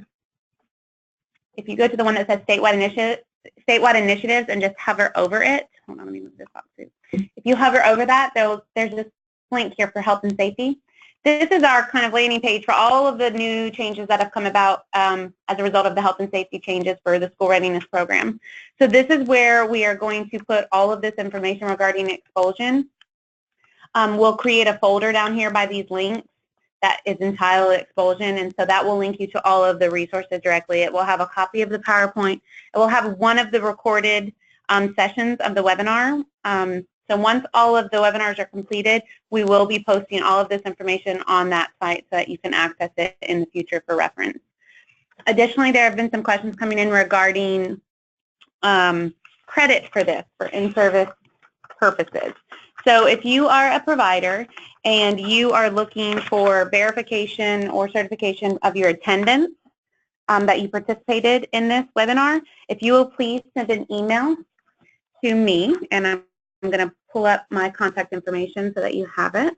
if you go to the one that says statewide initiatives and just hover over it, hold on, let me move this up too. If you hover over that, there's this link here for health and safety. This is our kind of landing page for all of the new changes that have come about as a result of the health and safety changes for the school readiness program. So this is where we are going to put all of this information regarding expulsion. We'll create a folder down here by these links that is entitled Expulsion, and so that will link you to all of the resources directly. It will have a copy of the PowerPoint. It will have one of the recorded sessions of the webinar. So once all of the webinars are completed, we will be posting all of this information on that site so that you can access it in the future for reference. Additionally, there have been some questions coming in regarding credit for this, for in-service purposes. So if you are a provider and you are looking for verification or certification of your attendance that you participated in this webinar, if you will please send an email to me, and I'm going to pull up my contact information so that you have it.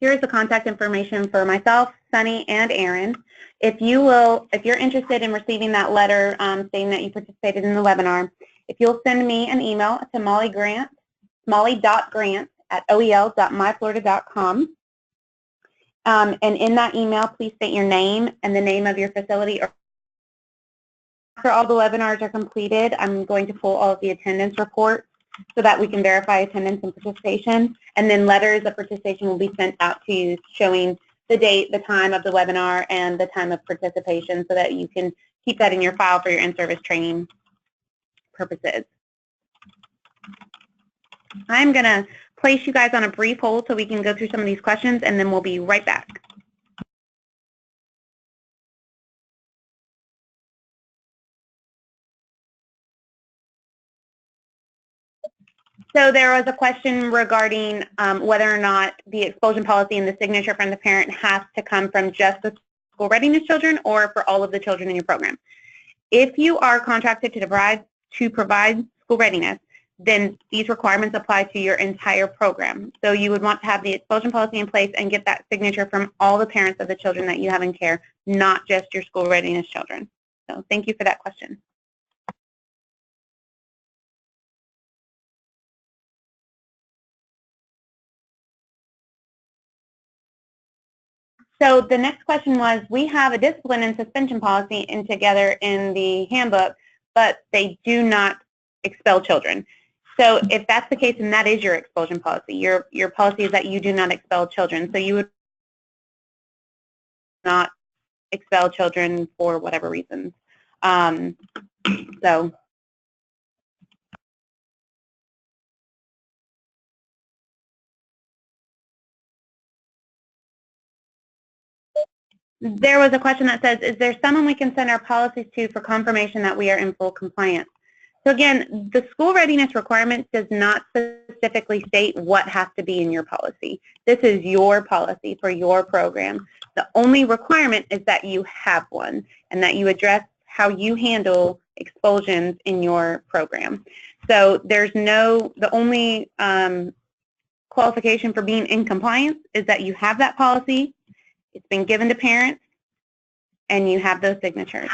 Here's the contact information for myself, Sunny, and Aaron. If you're interested in receiving that letter saying that you participated in the webinar, if you'll send me an email to molly.grant@oel.myflorida.com. And in that email, please state your name and the name of your facility. After all the webinars are completed, I'm going to pull all of the attendance reports so that we can verify attendance and participation. And then letters of participation will be sent out to you showing the date, the time of the webinar, and the time of participation so that you can keep that in your file for your in-service training purposes. I'm going to place you guys on a brief hold so we can go through some of these questions, and then we'll be right back. So there was a question regarding whether or not the expulsion policy and the signature from the parent has to come from just the school readiness children or for all of the children in your program. If you are contracted to provide school readiness, then these requirements apply to your entire program. So you would want to have the expulsion policy in place and get that signature from all the parents of the children that you have in care, not just your school readiness children. So thank you for that question. So the next question was, we have a discipline and suspension policy together in the handbook, but they do not expel children. So if that's the case, then that is your expulsion policy. Your policy is that you do not expel children. So you would not expel children for whatever reasons. There was a question that says, is there someone we can send our policies to for confirmation that we are in full compliance? So again, the school readiness requirement does not specifically state what has to be in your policy. This is your policy for your program. The only requirement is that you have one and that you address how you handle expulsions in your program. So the only qualification for being in compliance is that you have that policy. It's been given to parents, and you have those signatures.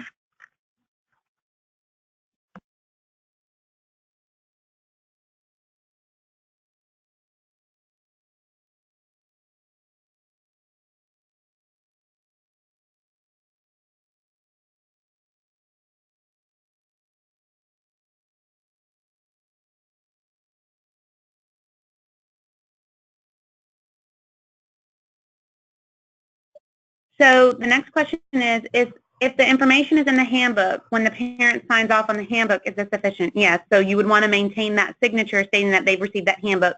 So the next question is if the information is in the handbook, when the parent signs off on the handbook, is this sufficient? Yes. So you would want to maintain that signature stating that they've received that handbook.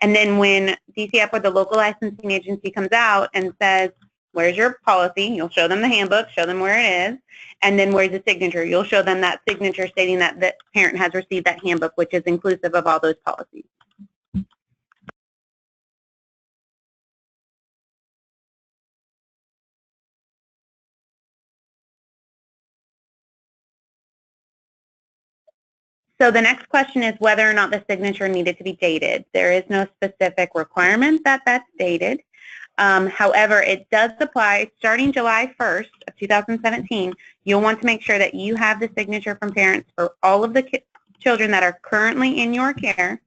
And then when DCF or the local licensing agency comes out and says, where's your policy? You'll show them the handbook, show them where it is. And then where's the signature? You'll show them that signature stating that the parent has received that handbook, which is inclusive of all those policies. So the next question is whether or not the signature needed to be dated. There is no specific requirement that that's dated. However, it does apply starting July 1st of 2017. You'll want to make sure that you have the signature from parents for all of the children that are currently in your care,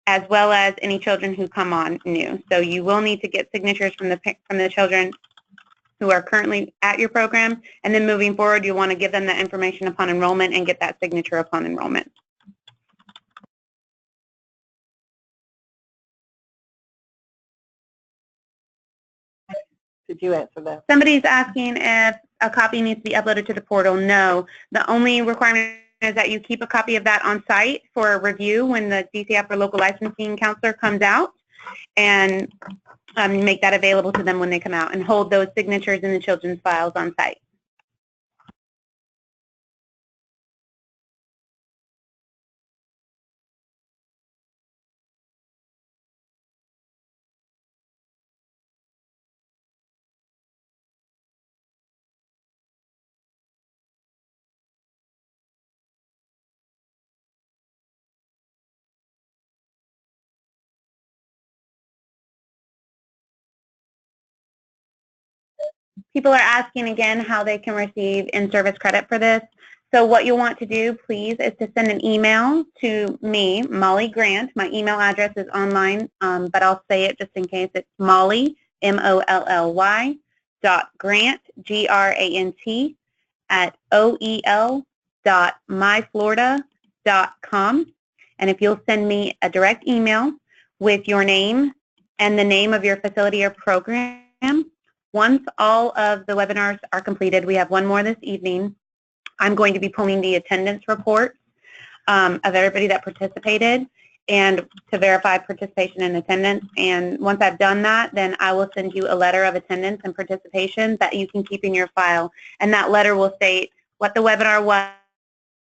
as well as any children who come on new. So you will need to get signatures from the children who are currently at your program, and then moving forward, you'll want to give them that information upon enrollment and get that signature upon enrollment. Did you answer that? Somebody's asking if a copy needs to be uploaded to the portal. No. The only requirement is that you keep a copy of that on site for a review when the DCF or local licensing counselor comes out, and make that available to them when they come out, and hold those signatures in the children's files on site. People are asking again how they can receive in-service credit for this. So what you'll want to do, please, is to send an email to me, Molly Grant. My email address is online, but I'll say it just in case. It's Molly, M-O-L-L-Y, .grant, G-R-A-N-T, at oel.myflorida.com. And if you'll send me a direct email with your name and the name of your facility or program, once all of the webinars are completed, we have one more this evening, I'm going to be pulling the attendance report of everybody that participated and to verify participation and attendance. And once I've done that, then I will send you a letter of attendance and participation that you can keep in your file. And that letter will state what the webinar was,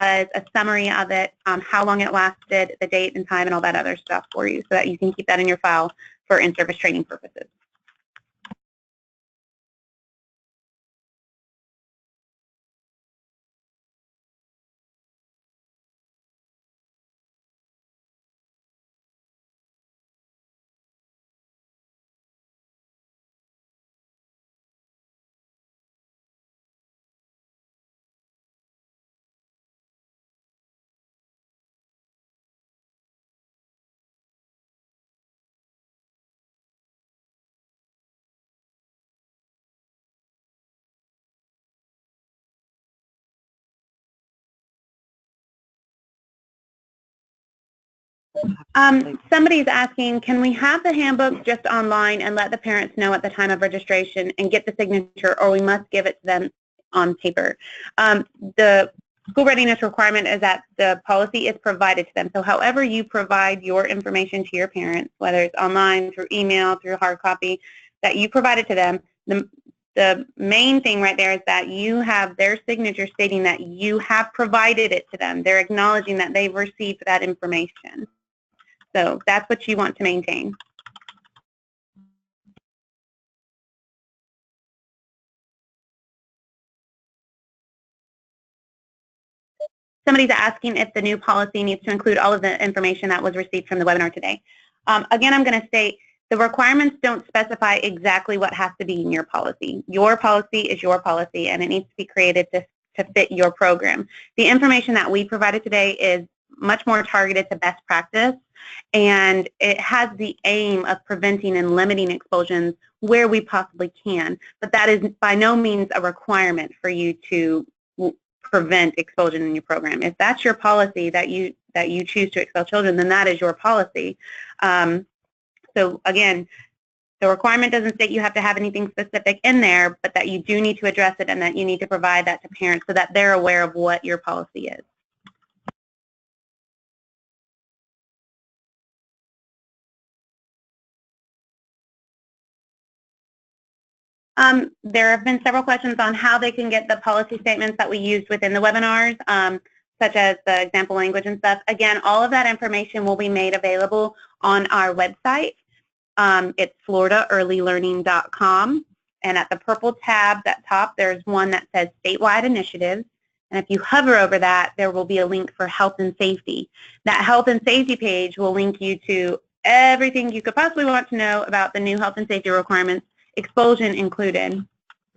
a summary of it, how long it lasted, the date and time, and all that other stuff for you, so that you can keep that in your file for in-service training purposes. Somebody's asking, can we have the handbook just online and let the parents know at the time of registration and get the signature, or we must give it to them on paper? The school readiness requirement is that the policy is provided to them. So however you provide your information to your parents, whether it's online, through email, through hard copy, that you provide it to them, the main thing right there is that you have their signature stating that you have provided it to them. They're acknowledging that they've received that information. So that's what you want to maintain. Somebody's asking if the new policy needs to include all of the information that was received from the webinar today. Again, I'm going to state The requirements don't specify exactly what has to be in your policy. Your policy is your policy, and it needs to be created to fit your program. The information that we provided today is much more targeted to best practice, and it has the aim of preventing and limiting expulsions where we possibly can, but that is by no means a requirement for you to prevent expulsion in your program. If that's your policy that you choose to expel children, then that is your policy. So again, the requirement doesn't state you have to have anything specific in there, but that you do need to address it and that you need to provide that to parents so that they're aware of what your policy is. There have been several questions on how they can get the policy statements that we used within the webinars, such as the example language and stuff. Again, all of that information will be made available on our website. It's floridaearlylearning.com, and at the purple tab at top, there's one that says statewide initiatives, and if you hover over that, there will be a link for health and safety. That health and safety page will link you to everything you could possibly want to know about the new health and safety requirements, expulsion included.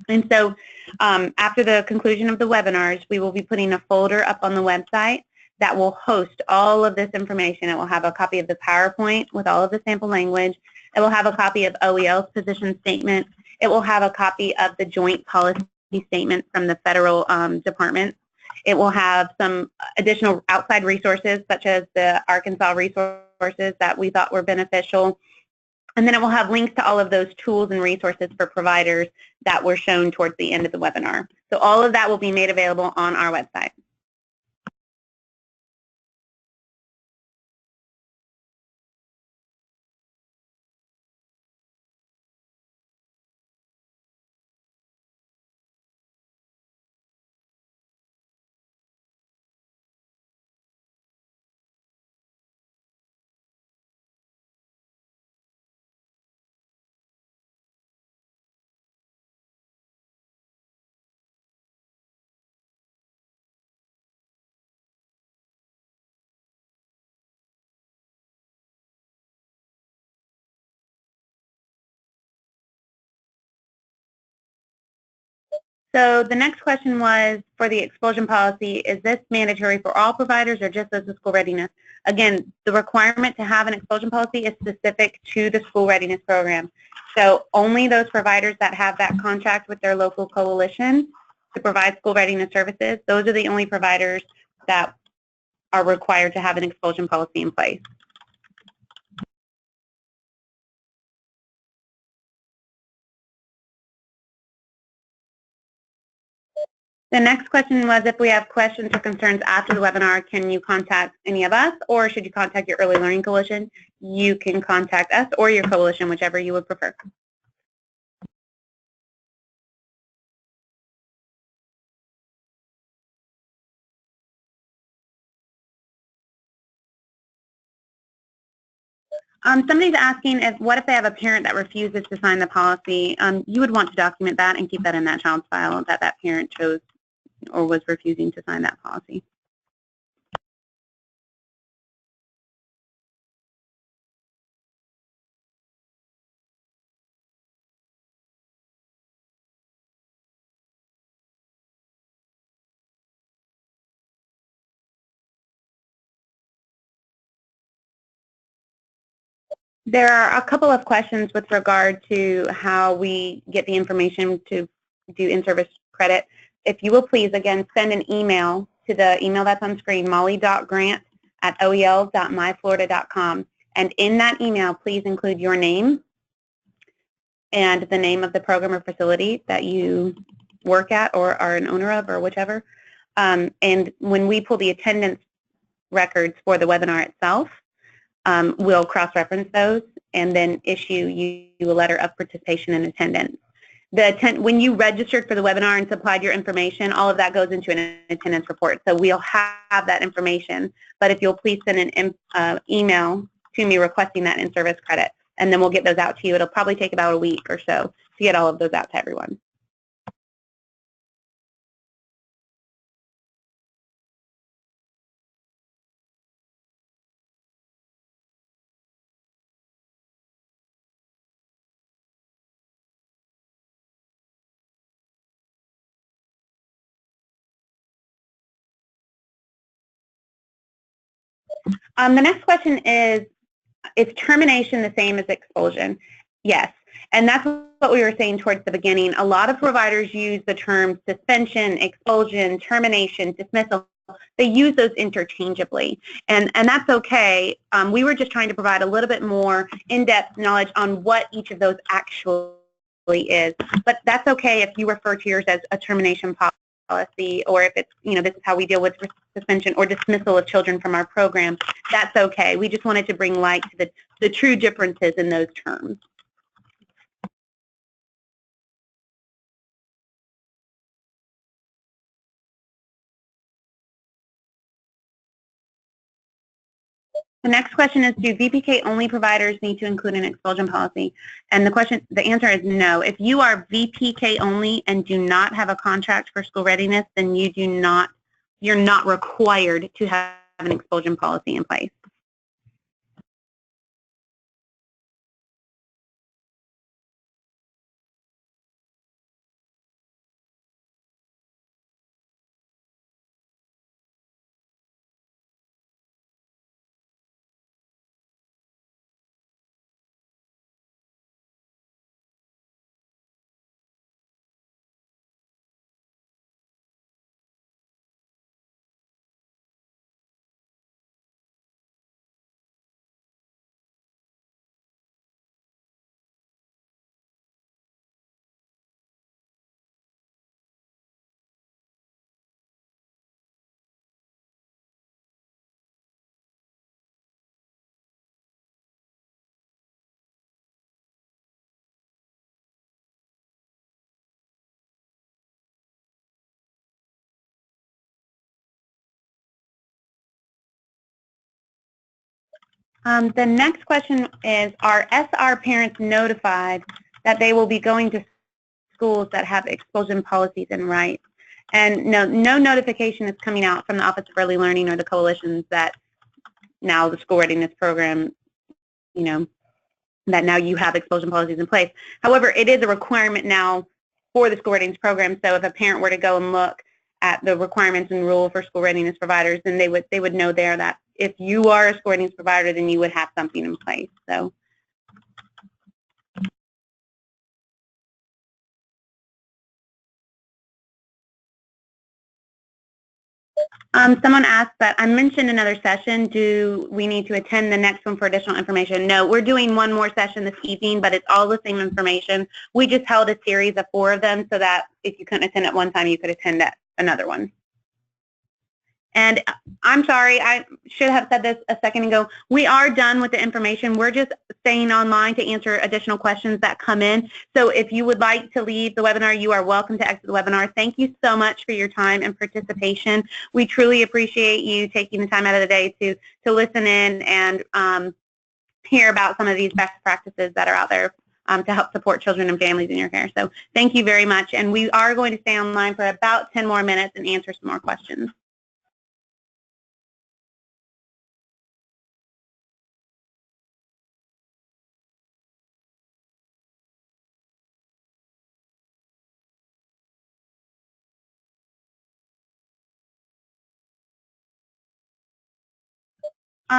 And so after the conclusion of the webinars, we will be putting a folder up on the website that will host all of this information. It will have a copy of the PowerPoint with all of the sample language. It will have a copy of OEL's position statement. It will have a copy of the joint policy statement from the federal department. It will have some additional outside resources, such as the Arkansas resources that we thought were beneficial. And then it will have links to all of those tools and resources for providers that were shown towards the end of the webinar. So all of that will be made available on our website. So the next question was, for the expulsion policy, is this mandatory for all providers or just as a school readiness? Again, the requirement to have an expulsion policy is specific to the school readiness program. So only those providers that have that contract with their local coalition to provide school readiness services, those are the only providers that are required to have an expulsion policy in place. The next question was, if we have questions or concerns after the webinar, can you contact any of us, or should you contact your Early Learning Coalition? You can contact us or your coalition, whichever you would prefer. Somebody's asking, what if they have a parent that refuses to sign the policy? You would want to document that and keep that in that child's file, that that parent chose or was refusing to sign that policy. There are a couple of questions with regard to how we get the information to do in-service credit. If you will please, again, send an email to the email that's on screen, molly.grant@oel.myflorida.com. And in that email, please include your name and the name of the program or facility that you work at or are an owner of or whichever. And when we pull the attendance records for the webinar itself, we'll cross-reference those and then issue you a letter of participation and attendance. When you registered for the webinar and supplied your information, all of that goes into an attendance report. So we'll have that information. But if you'll please send an email to me requesting that in-service credit, and then we'll get those out to you. It'll probably take about a week or so to get all of those out to everyone. The next question is termination the same as expulsion? Yes. And that's what we were saying towards the beginning. A lot of providers use the term suspension, expulsion, termination, dismissal. They use those interchangeably, and that's okay. We were just trying to provide a little bit more in-depth knowledge on what each of those actually is. But that's okay if you refer to yours as a termination policy, or if it's, this is how we deal with suspension or dismissal of children from our program. That's okay. We just wanted to bring light to the true differences in those terms. The next question is, do VPK only providers need to include an expulsion policy? And the answer is no. If you are VPK only and do not have a contract for school readiness, then you're not required to have an expulsion policy in place. The next question is, are SR parents notified that they will be going to schools that have expulsion policies and rights? And no notification is coming out from the Office of Early Learning or the coalitions that now the school readiness program, that now you have expulsion policies in place. However, it is a requirement now for the school readiness program. So if a parent were to go and look at the requirements and rule for school readiness providers, then they would know there that if you are a school readiness provider, then you would have something in place. So. Someone asked that I mentioned another session. Do we need to attend the next one for additional information? No, we're doing one more session this evening, but it's all the same information. We just held a series of 4 of them so that if you couldn't attend at one time, you could attend at another one. And I'm sorry, I should have said this a second ago. We are done with the information. We're just staying online to answer additional questions that come in. So if you would like to leave the webinar, you are welcome to exit the webinar. Thank you so much for your time and participation. We truly appreciate you taking the time out of the day to listen in and hear about some of these best practices that are out there to help support children and families in your care. So thank you very much. And we are going to stay online for about 10 more minutes and answer some more questions.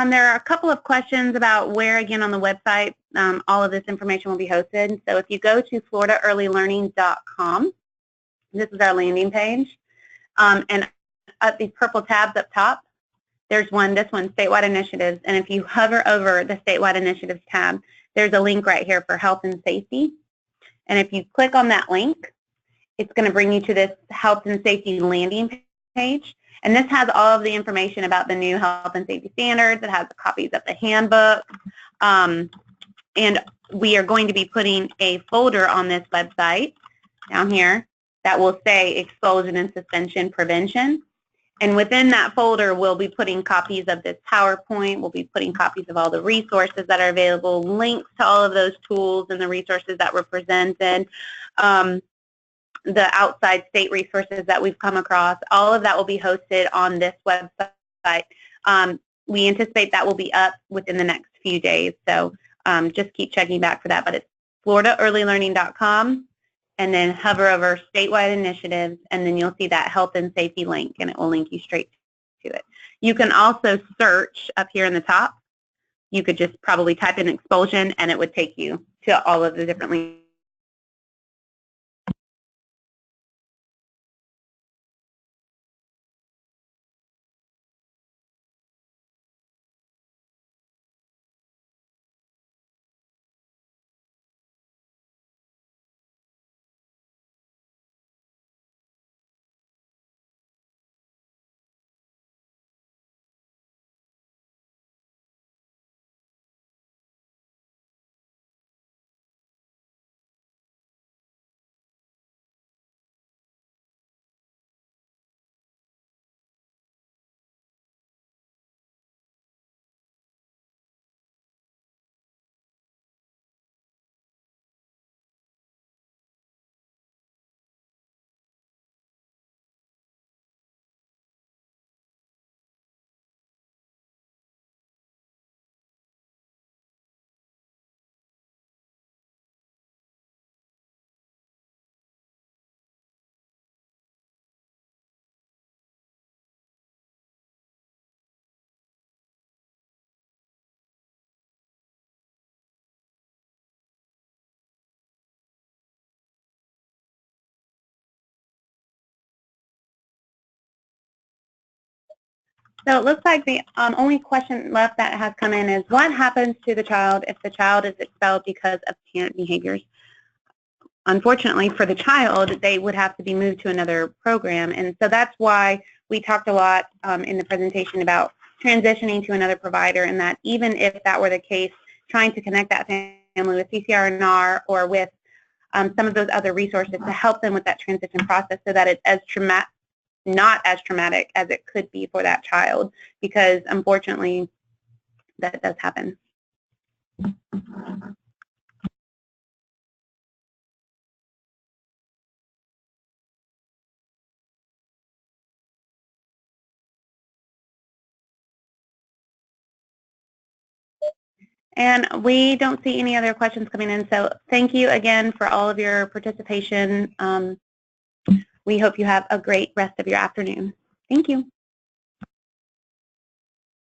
There are a couple of questions about where, again, on the website, all of this information will be hosted. So if you go to floridaearlylearning.com, this is our landing page, and at these purple tabs up top, there's this one, Statewide Initiatives, and if you hover over the Statewide Initiatives tab, there's a link right here for health and safety, and if you click on that link, it's going to bring you to this health and safety landing page. And this has all of the information about the new health and safety standards. It has the copies of the handbook. And we are going to be putting a folder on this website down here that will say expulsion and suspension prevention. And within that folder, we'll be putting copies of this PowerPoint. We'll be putting copies of all the resources that are available, links to all of those tools and the resources that were presented. The outside state resources that we've come across, all of that will be hosted on this website. We anticipate that will be up within the next few days, so just keep checking back for that. But it's floridaearlylearning.com, and then hover over Statewide Initiatives, and then you'll see that health and safety link, and it will link you straight to it. You can also search up here in the top. You could just probably type in expulsion and it would take you to all of the different links. So it looks like the only question left that has come in is what happens to the child if the child is expelled because of parent behaviors? Unfortunately for the child, they would have to be moved to another program. And so that's why we talked a lot in the presentation about transitioning to another provider, and that even if that were the case, trying to connect that family with CCR&R or with some of those other resources to help them with that transition process so that it's not as traumatic as it could be for that child, because unfortunately that does happen. And we don't see any other questions coming in, so thank you again for all of your participation. We hope you have a great rest of your afternoon. Thank you.